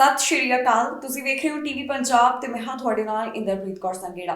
ਸਤਿ ਸ਼੍ਰੀ ਅਕਾਲ। ਤੁਸੀਂ ਵੇਖ ਰਹੇ ਹੋ ਟੀਵੀ ਪੰਜਾਬ ਤੇ ਮੈਂ ਹਾਂ ਤੁਹਾਡੇ ਨਾਲ ਇੰਦਰਪ੍ਰੀਤ ਕੌਰ ਸੰਗੇੜਾ।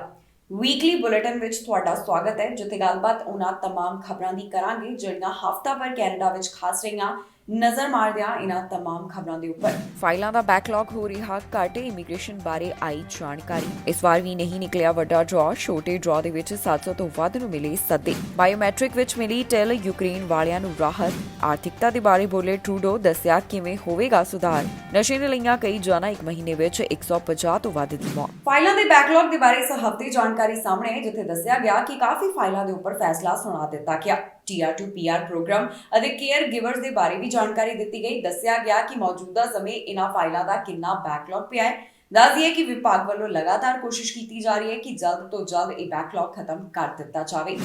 ਵੀਕਲੀ ਬੁਲੇਟਿਨ ਵਿੱਚ ਤੁਹਾਡਾ ਸਵਾਗਤ ਹੈ, ਜਿੱਥੇ ਗੱਲਬਾਤ ਉਹਨਾਂ तमाम ਖਬਰਾਂ ਦੀ ਕਰਾਂਗੇ ਜਿਹੜੀਆਂ ਹਫ਼ਤਾਭਰ ਕੈਨੇਡਾ ਵਿੱਚ ਖਾਸ ਰਹੀਆਂ। ਨਜ਼ਰ ਮਾਰਦਿਆਂ ਇਹਨਾਂ तमाम ਖਬਰਾਂ ਦੇ ਉੱਪਰ ਫਾਈਲਾਂ ਦਾ ਬੈਕਲੌਗ ਹੋ ਰਿਹਾ ਘੱਟ, ਇਮੀਗ੍ਰੇਸ਼ਨ ਬਾਰੇ ਆਈ ਜਾਣਕਾਰੀ। ਇਸ ਵਾਰ ਵੀ ਨਹੀਂ ਨਿਕਲਿਆ ਵੱਡਾ ਡਰਾਅ। ਛੋਟੇ ਡਰਾਅ ਦੇ ਵਿੱਚ 700 ਤੋਂ ਵੱਧ ਨੂੰ ਮਿਲੇ ਸੱਦੇ। ਬਾਇਓਮੈਟ੍ਰਿਕ ਵਿੱਚ ਮਿਲੀ ਟਿਲ, ਯੂਕਰੇਨ ਵਾਲਿਆਂ ਨੂੰ ਰਾਹਤ। ਆਰਥਿਕਤਾ ਦੇ ਬਾਰੇ ਬੋਲੇ ਟਰੂਡੋ, ਦੱਸਿਆ ਕਿਵੇਂ ਹੋਵੇਗਾ ਸੁਧਾਰ। ਨਸ਼ੇ ਨੇ ਲਈਆਂ ਕਈ ਜਾਨਾਂ, ਇੱਕ ਮਹੀਨੇ ਵਿੱਚ 150 ਤੋਂ ਵੱਧ ਦੀ ਮੌਤ। ਫਾਈਲਾਂ ਦੇ ਬੈਕਲੌਗ ਦੇ ਬਾਰੇ ਇਸ ਹਫ਼ਤੇ ਜਾਣਕਾਰੀ ਸਾਹਮਣੇ ਆਈ, ਜਿੱਥੇ ਦੱਸਿਆ ਗਿਆ ਕਿ ਕਾਫੀ ਫਾਈਲਾਂ ਦੇ ਉੱਪਰ ਫੈਸਲਾ ਸੁਣਾ ਦਿੱਤਾ ਗਿਆ। TR to PR ਪ੍ਰੋਗਰਾਮ ਅਤੇ ਕੇਅਰ ਗਿਵਰਸ ਦੇ ਬਾਰੇ ਵੀ ਜਾਣਕਾਰੀ ਦਿੱਤੀ ਗਈ। ਦੱਸਿਆ ਗਿਆ ਕਿ ਮੌਜੂਦਾ ਸਮੇਂ ਇਹਨਾਂ ਫਾਈਲਾਂ ਦਾ ਕਿੰਨਾ ਬੈਕਲੌਗ ਪਿਆ ਹੈ। ਦੱਸ ਦਈਏ ਕਿ ਵਿਭਾਗ ਵੱਲੋਂ ਲਗਾਤਾਰ ਕੋਸ਼ਿਸ਼ ਕੀਤੀ ਜਾ ਰਹੀ ਹੈ ਕਿ ਜਲਦ ਤੋਂ ਜਲਦ ਇਹ ਬੈਕਲੌਗ ਖਤਮ ਕਰ ਦਿੱਤਾ ਜਾਵੇ।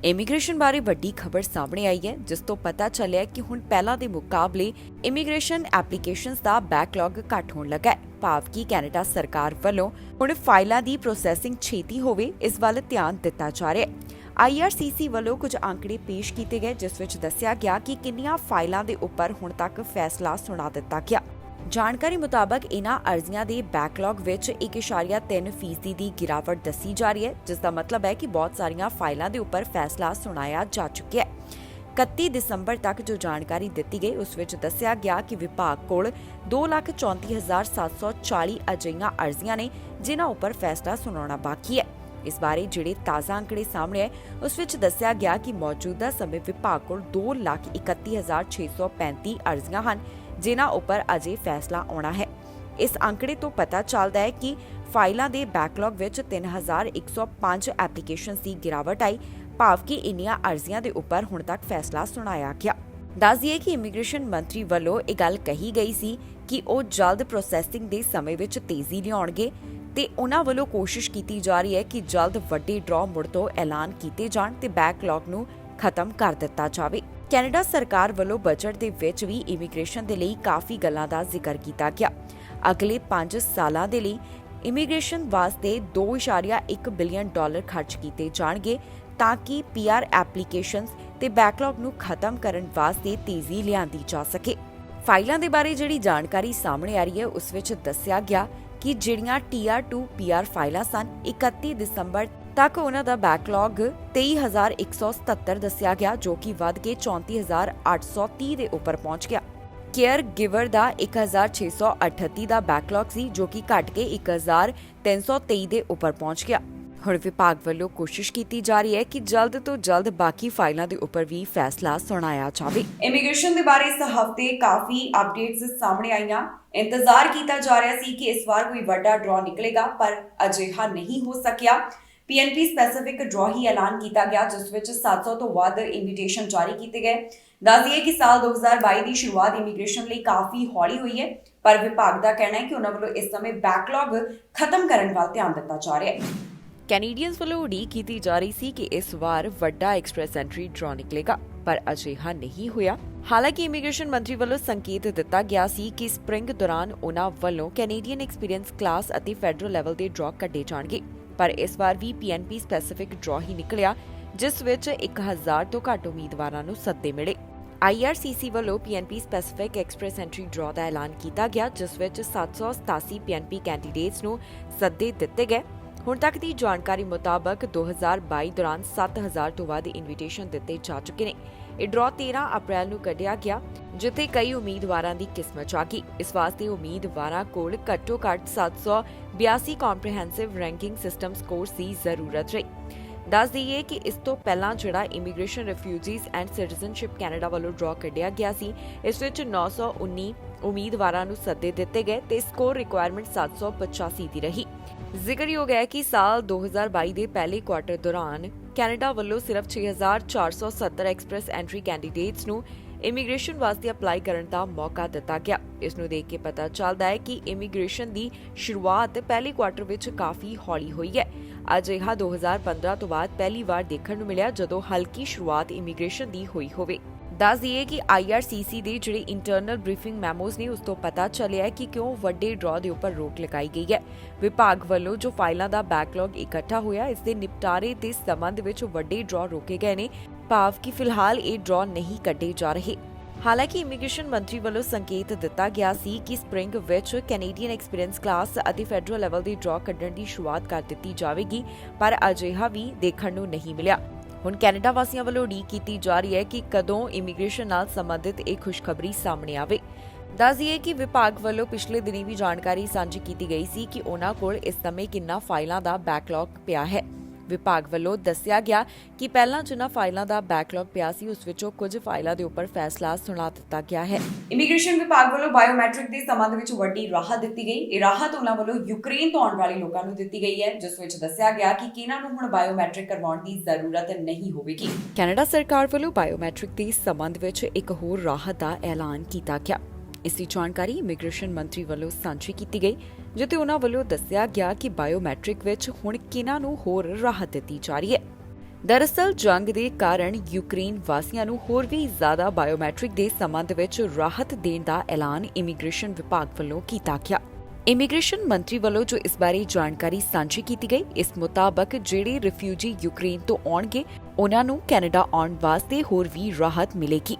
ਇਮੀਗ੍ਰੇਸ਼ਨ ਬਾਰੇ ਵੱਡੀ ਖਬਰ ਸਾਹਮਣੇ ਆਈ ਹੈ, ਜਿਸ ਤੋਂ ਪਤਾ ਚੱਲਿਆ ਕਿ ਹੁਣ ਪਹਿਲਾਂ ਦੇ ਮੁਕਾਬਲੇ ਇਮੀਗ੍ਰੇਸ਼ਨ ਐਪਲੀਕੇਸ਼ਨਸ ਦਾ ਬੈਕਲੌਗ ਘੱਟ ਹੋਣ ਲੱਗਾ ਹੈ। ਭਾਵ ਕਿ ਕੈਨੇਡਾ ਸਰਕਾਰ ਵੱਲੋਂ ਹੁਣ ਫਾਈਲਾਂ ਦੀ ਪ੍ਰੋਸੈਸਿੰਗ ਛੇਤੀ ਹੋਵੇ, ਇਸ ਵੱਲ ਧਿਆਨ ਦਿੱਤਾ ਜਾ ਰਿਹਾ ਹੈ। IRCC ਵੱਲੋਂ ਕੁਝ ਅੰਕੜੇ ਪੇਸ਼ ਕੀਤੇ ਗਏ, ਜਿਸ ਵਿੱਚ ਦੱਸਿਆ ਗਿਆ ਕਿ ਕਿੰਨੀਆਂ ਫਾਈਲਾਂ ਦੇ ਉੱਪਰ ਹੁਣ ਤੱਕ ਫੈਸਲਾ ਸੁਣਾ ਦਿੱਤਾ ਗਿਆ। ਜਾਣਕਾਰੀ ਮੁਤਾਬਕ ਇਹਨਾਂ ਅਰਜ਼ੀਆਂ ਦੇ ਬੈਕਲੌਗ ਵਿੱਚ 1.3% ਦੀ ਗਿਰਾਵਟ ਦੱਸੀ ਜਾ ਰਹੀ ਹੈ, ਜਿਸ ਦਾ ਮਤਲਬ ਹੈ ਕਿ ਬਹੁਤ ਸਾਰੀਆਂ ਫਾਈਲਾਂ ਦੇ ਉੱਪਰ ਫੈਸਲਾ ਸੁਣਾਇਆ ਜਾ ਚੁੱਕਿਆ ਹੈ। 31 ਦਸੰਬਰ ਤੱਕ ਜੋ ਜਾਣਕਾਰੀ ਦਿੱਤੀ ਗਈ, ਉਸ ਵਿੱਚ ਦੱਸਿਆ ਗਿਆ ਕਿ ਵਿਭਾਗ ਕੋਲ 2,34,740 ਅਜਿਹੀਆਂ ਅਰਜ਼ੀਆਂ ਨੇ ਜਿਨ੍ਹਾਂ ਉੱਪਰ ਫੈਸਲਾ ਸੁਣਾਉਣਾ ਬਾਕੀ ਹੈ। ਇਸ ਬਾਰੇ ਜਿਹੜੇ ਤਾਜ਼ਾ ਅੰਕੜੇ ਸਾਹਮਣੇ ਆਏ, ਉਸ ਵਿੱਚ ਦੱਸਿਆ ਗਿਆ ਕਿ ਮੌਜੂਦਾ ਸਮੇਂ ਵਿਭਾਗ ਕੋਲ 2,31,635 ਅਰਜ਼ੀਆਂ ਹਨ ਜਿਨ੍ਹਾਂ ਉੱਪਰ ਅਜੇ ਫੈਸਲਾ ਆਉਣਾ ਹੈ। ਇਸ ਅੰਕੜੇ ਤੋਂ ਪਤਾ ਚੱਲਦਾ ਹੈ ਕਿ ਫਾਈਲਾਂ ਦੇ ਬੈਕਲੌਗ ਵਿੱਚ 3,105 ਐਪਲੀਕੇਸ਼ਨਸ ਦੀ ਗਿਰਾਵਟ ਆਈ, ਭਾਵ ਕਿ ਇੰਨੀਆਂ ਅਰਜ਼ੀਆਂ ਦੇ ਉੱਪਰ ਹੁਣ ਤੱਕ ਫੈਸਲਾ ਸੁਣਾਇਆ ਗਿਆ। ਦੱਸ ਦਈਏ ਕਿ ਇਮੀਗ੍ਰੇਸ਼ਨ ਮੰਤਰੀ ਵੱਲੋਂ ਇਹ ਗੱਲ ਕਹੀ ਗਈ ਸੀ ਕਿ ਉਹ ਜਲਦ ਪ੍ਰੋਸੈਸਿੰਗ ਦੇ ਸਮੇਂ ਵਿੱਚ ਤੇਜ਼ੀ ਲਿਆਉਣਗੇ ਤੇ ਉਹਨਾਂ ਵੱਲੋਂ ਕੋਸ਼ਿਸ਼ ਕੀਤੀ ਜਾ ਰਹੀ ਹੈ ਕਿ ਜਲਦ ਵੱਡੇ ਡਰਾਅ ਮੁੜ ਤੋਂ ਐਲਾਨ ਕੀਤੇ ਜਾਣ ਤੇ ਬੈਕਲੌਗ ਨੂੰ ਖਤਮ ਕਰ ਦਿੱਤਾ ਜਾਵੇ। ਕੈਨੇਡਾ ਸਰਕਾਰ ਵੱਲੋਂ ਬਜਟ ਦੇ ਵਿੱਚ ਵੀ ਇਮੀਗ੍ਰੇਸ਼ਨ ਦੇ ਲਈ ਕਾਫੀ ਗੱਲਾਂ ਦਾ ਜ਼ਿਕਰ ਕੀਤਾ ਗਿਆ। ਅਗਲੇ 5 ਸਾਲਾਂ ਦੇ ਲਈ ਇਮੀਗ੍ਰੇਸ਼ਨ ਵਾਸਤੇ $2.1 ਬਿਲੀਅਨ ਖਰਚ ਕੀਤੇ ਜਾਣਗੇ ਤਾਂ ਕਿ PR ਐਪਲੀਕੇਸ਼ਨਸ ਤੇ ਬੈਕਲੌਗ ਨੂੰ ਖਤਮ ਕਰਨ ਵਾਸਤੇ ਤੇਜ਼ੀ ਲਿਆਂਦੀ ਜਾ ਸਕੇ। ਫਾਈਲਾਂ ਦੇ ਬਾਰੇ ਜਿਹੜੀ ਜਾਣਕਾਰੀ ਸਾਹਮਣੇ ਆ ਰਹੀ ਹੈ, ਉਸ ਵਿੱਚ ਦੱਸਿਆ ਗਿਆ ਕਿ ਜਿਹੜੀਆਂ TR to PR ਫਾਈਲਾਂ ਸਨ, 31 ਦਸੰਬਰ ਤੱਕ ਉਹਨਾਂ ਦਾ ਬੈਕਲੌਗ 23,177 ਦੱਸਿਆ ਗਿਆ, ਜੋ ਕਿ ਵੱਧ ਕੇ 34,830 ਦੇ ਉੱਪਰ ਪਹੁੰਚ ਗਿਆ। ਕੇਅਰ ਗਿਵਰ ਦਾ 1,638 ਦਾ ਬੈਕਲੌਗ ਸੀ, ਜੋ ਕਿ ਘਟ ਕੇ 1,323 ਦੇ ਉੱਪਰ ਪਹੁੰਚ ਗਿਆ। ਹੁਣ ਵਿਭਾਗ ਵੱਲੋਂ ਕੋਸ਼ਿਸ਼ ਕੀਤੀ ਜਾ ਰਹੀ ਹੈ ਕਿ ਜਲਦ ਤੋਂ ਜਲਦ ਬਾਕੀ ਫਾਈਲਾਂ ਦੇ ਉੱਪਰ ਵੀ ਫੈਸਲਾ ਸੁਣਾਇਆ ਜਾਵੇ। ਇਮੀਗ੍ਰੇਸ਼ਨ ਦੇ ਬਾਰੇ ਇਸ ਹਫ਼ਤੇ ਕਾਫੀ ਅਪਡੇਟਸ ਸਾਹਮਣੇ ਆਈਆਂ। ਇੰਤਜ਼ਾਰ ਕੀਤਾ ਜਾ ਰਿਹਾ ਸੀ ਕਿ ਇਸ ਵਾਰ ਕੋਈ ਵੱਡਾ ਡਰਾਅ ਨਿਕਲੇਗਾ, ਪਰ ਅਜਿਹਾ ਨਹੀਂ ਹੋ ਸਕਿਆ। PNP ਸਪੈਸੀਫਿਕ ਡਰਾਅ ਹੀ ਐਲਾਨ ਕੀਤਾ ਗਿਆ, ਜਿਸ ਵਿੱਚ 700 ਤੋਂ ਵੱਧ ਇਨਵੀਟੇਸ਼ਨ ਜਾਰੀ ਕੀਤੇ ਗਏ। ਦੱਸ ਦਈਏ ਕਿ ਸਾਲ 2022 ਦੀ ਸ਼ੁਰੂਆਤ ਇਮੀਗ੍ਰੇਸ਼ਨ ਲਈ ਕਾਫੀ ਹੌਲੀ ਹੋਈ ਹੈ, ਪਰ ਵਿਭਾਗ ਦਾ ਕਹਿਣਾ ਹੈ ਕਿ ਉਹਨਾਂ ਵੱਲੋਂ ਇਸ ਸਮੇਂ ਬੈਕਲੌਗ ਖਤਮ ਕਰਨ ਵੱਲ ਧਿਆਨ ਦਿੱਤਾ ਜਾ ਰਿਹਾ ਹੈ। ਕੈਨੇਡੀਅਨਸ ਵੱਲੋਂ ਉਡੀਕ ਕੀਤੀ ਜਾ ਰਹੀ ਸੀ ਕਿ ਇਸ ਵਾਰ ਵੱਡਾ ਐਕਸਪ੍ਰੈਸ ਐਂਟਰੀ ਡਰਾਅ ਨਿਕਲੇਗਾ, ਪਰ ਅਜਿਹਾ ਨਹੀਂ ਹੋਇਆ। ਹਾਲਾਂਕਿ ਇਮੀਗ੍ਰੇਸ਼ਨ ਮੰਤਰੀ ਵੱਲੋਂ ਸੰਕੇਤ ਦਿੱਤਾ ਗਿਆ ਸੀ ਕਿ ਸਪ੍ਰਿੰਗ ਦੌਰਾਨ ਉਹਨਾਂ ਵੱਲੋਂ ਕੈਨੇਡੀਅਨ ਐਕਸਪੀਰੀਅੰਸ ਕਲਾਸ ਅਤੇ ਫੈਡਰਲ ਲੈਵਲ ਦੇ ਡਰਾਅ ਕੱਢੇ ਜਾਣਗੇ, ਪਰ ਇਸ ਵਾਰ ਵੀ PNP ਸਪੈਸੀਫਿਕ ਡਰਾਅ ਹੀ ਨਿਕਲਿਆ, ਜਿਸ ਵਿੱਚ 1,000 ਤੋਂ ਘੱਟ ਉਮੀਦਵਾਰਾਂ ਨੂੰ ਸੱਦੇ ਮਿਲੇ। IRCC ਵੱਲੋਂ PNP specific express entry draw ਦਾ ਐਲਾਨ ਕੀਤਾ ਗਿਆ, ਜਿਸ ਵਿੱਚ 787 PNP ਕੈਂਡੀਡੇਟਸ ਨੂੰ ਸੱਦੇ ਦਿੱਤੇ ਗਏ। ਹੁਣ ਤੱਕ ਦੀ ਜਾਣਕਾਰੀ ਮੁਤਾਬਕ 2022 ਦੌਰਾਨ 7,000 ਤੋਂ ਵੱਧ ਇਨਵੀਟੇਸ਼ਨ ਦਿੱਤੇ ਜਾ ਚੁੱਕੇ ਨੇ। ਇਹ ਡਰਾਅ 13 ਅਪ੍ਰੈਲ ਨੂੰ ਕੱਢਿਆ ਗਿਆ, ਜਿੱਥੇ ਕਈ ਉਮੀਦਵਾਰਾਂ ਦੀ ਕਿਸਮਤ 'ਚ ਆ ਗਈ। ਇਸ ਵਾਸਤੇ ਉਮੀਦਵਾਰਾਂ ਕੋਲ ਘੱਟੋ ਘੱਟ 782 ਕੰਪ੍ਰੀਹੈਂਸਿਵ ਰੈਂਕਿੰਗ ਸਿਸਟਮ ਸਕੋਰਸ ਦੀ ਜ਼ਰੂਰਤ ਰਹੀ। ਦੱਸ ਦਈਏ ਕਿ ਇਸ ਤੋਂ ਪਹਿਲਾਂ ਜਿਹੜਾ immigration, refugees and citizenship Canada ਵੱਲੋਂ ਡਰਾਅ ਕੱਢਿਆ ਗਿਆ ਸੀ, ਇਸ ਵਿੱਚ 919 ਉਮੀਦਵਾਰਾਂ ਨੂੰ ਸੱਦੇ ਦਿੱਤੇ ਗਏ ਤੇ ਸਕੋਰ ਰਿਕੁਆਇਰਮੈਂਟ 785 ਦੀ ਰਹੀ। ਜ਼ਿਕਰਯੋਗ ਹੈ ਕਿ ਸਾਲ 2022 ਦੇ ਪਹਿਲੇ ਕੁਆਰਟਰ ਦੌਰਾਨ ਕੈਨੇਡਾ ਵੱਲੋਂ ਸਿਰਫ 6,470 ਐਕਸਪ੍ਰੈਸ ਐਂਟਰੀ ਕੈਂਡੀਡੇਟਸ ਨੂੰ ਇਮੀਗ੍ਰੇਸ਼ਨ ਵਾਸਤੇ ਅਪਲਾਈ ਕਰਨ ਦਾ ਮੌਕਾ ਦਿੱਤਾ ਗਿਆ। ਇਸ ਨੂੰ ਦੇਖ ਕੇ ਪਤਾ ਚੱਲਦਾ ਹੈ ਕਿ ਇਮੀਗ੍ਰੇਸ਼ਨ ਦੀ ਸ਼ੁਰੂਆਤ ਪਹਿਲੇ ਕੁਆਰਟਰ ਵਿੱਚ ਕਾਫੀ ਹੌਲੀ ਹੋਈ ਹੈ। ਅਜਿਹਾ 2015 ਤੋਂ ਬਾਅਦ ਪਹਿਲੀ ਵਾਰ ਦੇਖਣ ਨੂੰ ਮਿਲਿਆ, ਜਦੋਂ ਹਲਕੀ ਸ਼ੁਰੂਆਤ ਇਮੀਗ੍ਰੇਸ਼ਨ ਦੀ ਹੋਈ ਹੋਵੇ। ਦੱਸ ਦਈਏ ਕਿ IRCC ਦੇ ਜਿਹੜੇ ਇੰਟਰਨਲ ਬਰੀਫਿੰਗ ਮੈਮੋਜ਼ ਨੇ, ਉਸ ਤੋਂ ਪਤਾ ਚੱਲਿਆ ਹੈ ਕਿ ਕਿਉਂ ਵੱਡੇ ਡਰਾਅ ਦੇ ਉੱਪਰ ਰੋਕ ਲਗਾਈ ਗਈ ਹੈ। ਵਿਭਾਗ ਵੱਲੋਂ ਜੋ ਫਾਈਲਾਂ ਦਾ ਬੈਕਲੌਗ ਇਕੱਠਾ ਹੋਇਆ, ਇਸ ਦੇ ਨਿਪਟਾਰੇ ਦੇ ਸੰਬੰਧ ਵਿੱਚ ਵੱਡੇ ਡਰਾਅ ਰੋਕੇ ਗਏ ਨੇ, ਭਾਵ ਕਿ ਫਿਲਹਾਲ ਇਹ ਡਰਾਅ ਨਹੀਂ ਕੱਢੇ ਜਾ ਰਹੇ। ਹਾਲਾਂਕਿ ਇਮੀਗ੍ਰੇਸ਼ਨ ਮੰਤਰੀ ਵੱਲੋਂ ਸੰਕੇਤ ਦਿੱਤਾ ਗਿਆ ਸੀ ਕਿ ਸਪ੍ਰਿੰਗ ਵਿੱਚ ਕੈਨੇਡੀਅਨ ਐਕਸਪੀਰੀਅੰਸ ਕਲਾਸ ਅਤੇ ਫੈਡਰਲ ਲੈਵਲ ਦੀ ਡਰਾਅ ਕੱਢਣ ਦੀ ਸ਼ੁਰੂਆਤ ਕਰ ਦਿੱਤੀ ਜਾਵੇਗੀ, ਪਰ ਅਜਿਹਾ ਵੀ ਦੇਖਣ ਨੂੰ ਨਹੀਂ ਮਿਲਿਆ। ਹੁਣ ਕੈਨੇਡਾ ਵਾਸੀਆਂ ਵੱਲੋਂ ਉਡੀਕ ਕੀਤੀ ਜਾ ਰਹੀ ਹੈ ਕਿ ਕਦੋਂ ਇਮੀਗ੍ਰੇਸ਼ਨ ਨਾਲ ਸੰਬੰਧਿਤ ਇਹ ਖੁਸ਼ਖਬਰੀ ਸਾਹਮਣੇ ਆਵੇ। ਦੱਸ ਦਈਏ ਕਿ ਵਿਭਾਗ ਵੱਲੋਂ ਪਿਛਲੇ ਦਿਨੀ ਵੀ ਜਾਣਕਾਰੀ ਸਾਂਝੀ ਕੀਤੀ ਗਈ ਸੀ ਕਿ ਉਹਨਾਂ ਕੋਲ ਇਸ ਸਮੇਂ ਕਿੰਨਾ ਫਾਈਲਾਂ ਦਾ ਬੈਕਲੌਗ ਪਿਆ ਹੈ। ਵਿਭਾਗ ਵੱਲੋਂ ਦੱਸਿਆ ਗਿਆ ਕਿ ਪਹਿਲਾਂ ਜਿਨ੍ਹਾਂ ਫਾਈਲਾਂ ਦਾ ਬੈਕਲੌਗ ਪਿਆ ਸੀ ਉਸ ਵਿੱਚੋਂ ਕੁਝ ਫਾਈਲਾਂ ਦੇ ਉੱਪਰ ਫੈਸਲਾ ਸੁਣਾ ਦਿੱਤਾ ਗਿਆ ਹੈ। ਇਮੀਗ੍ਰੇਸ਼ਨ ਵਿਭਾਗ ਵੱਲੋਂ ਬਾਇਓਮੈਟ੍ਰਿਕ ਦੇ ਸੰਬੰਧ ਵਿੱਚ ਵੱਡੀ ਰਾਹਤ ਦਿੱਤੀ ਗਈ। ਇਹ ਰਾਹਤ ਉਹਨਾਂ ਵੱਲੋਂ ਯੂਕਰੇਨ ਤੋਂ ਆਉਣ ਵਾਲੇ ਲੋਕਾਂ ਨੂੰ ਦਿੱਤੀ ਗਈ ਹੈ, ਜਿਸ ਵਿੱਚ ਦੱਸਿਆ ਗਿਆ ਕਿ ਕਿਹਨਾਂ ਨੂੰ ਹੁਣ ਬਾਇਓਮੈਟ੍ਰਿਕ ਕਰਵਾਉਣ ਦੀ ਜ਼ਰੂਰਤ ਨਹੀਂ ਹੋਵੇਗੀ। ਕੈਨੇਡਾ ਸਰਕਾਰ ਵੱਲੋਂ ਬਾਇਓਮੈਟ੍ਰਿਕ ਦੇ ਸੰਬੰਧ ਵਿੱਚ ਇੱਕ ਹੋਰ ਰਾਹਤ ਦਾ ਐਲਾਨ ਕੀਤਾ ਗਿਆ। ਇਸ ਦੀ ਜਾਣਕਾਰੀ ਇਮੀਗ੍ਰੇਸ਼ਨ ਮੰਤਰੀ ਵੱਲੋਂ ਸਾਂਝੀ ਕੀਤੀ ਗਈ, ਜਿੱਥੇ ਉਹਨਾਂ ਵੱਲੋਂ ਦੱਸਿਆ ਗਿਆ ਕਿ ਬਾਇਓਮੈਟ੍ਰਿਕ ਵਿੱਚ ਹੁਣ ਕਿਹਨਾਂ ਨੂੰ ਹੋਰ ਰਾਹਤ ਦਿੱਤੀ ਜਾ ਰਹੀ ਹੈ। ਦਰਅਸਲ ਜੰਗ ਦੇ ਕਾਰਨ ਯੂਕਰੇਨ ਵਾਸੀਆਂ ਨੂੰ ਹੋਰ ਵੀ ਜ਼ਿਆਦਾ ਬਾਇਓਮੈਟ੍ਰਿਕ ਦੇ ਸੰਬੰਧ ਵਿੱਚ ਰਾਹਤ ਦੇਣ ਦਾ ਐਲਾਨ ਇਮੀਗ੍ਰੇਸ਼ਨ ਵਿਭਾਗ ਵੱਲੋਂ ਕੀਤਾ ਗਿਆ। ਇਮੀਗ੍ਰੇਸ਼ਨ ਮੰਤਰੀ ਵੱਲੋਂ ਜੋ ਇਸ ਬਾਰੇ ਜਾਣਕਾਰੀ ਸਾਂਝੀ ਕੀਤੀ ਗਈ, ਇਸ ਮੁਤਾਬਕ ਜਿਹੜੇ ਰਿਫਿਊਜੀ ਯੂਕਰੇਨ ਤੋਂ ਆਉਣਗੇ ਉਹਨਾਂ ਨੂੰ ਕੈਨੇਡਾ ਆਉਣ ਵਾਸਤੇ ਹੋਰ ਵੀ ਰਾਹਤ ਮਿਲੇਗੀ।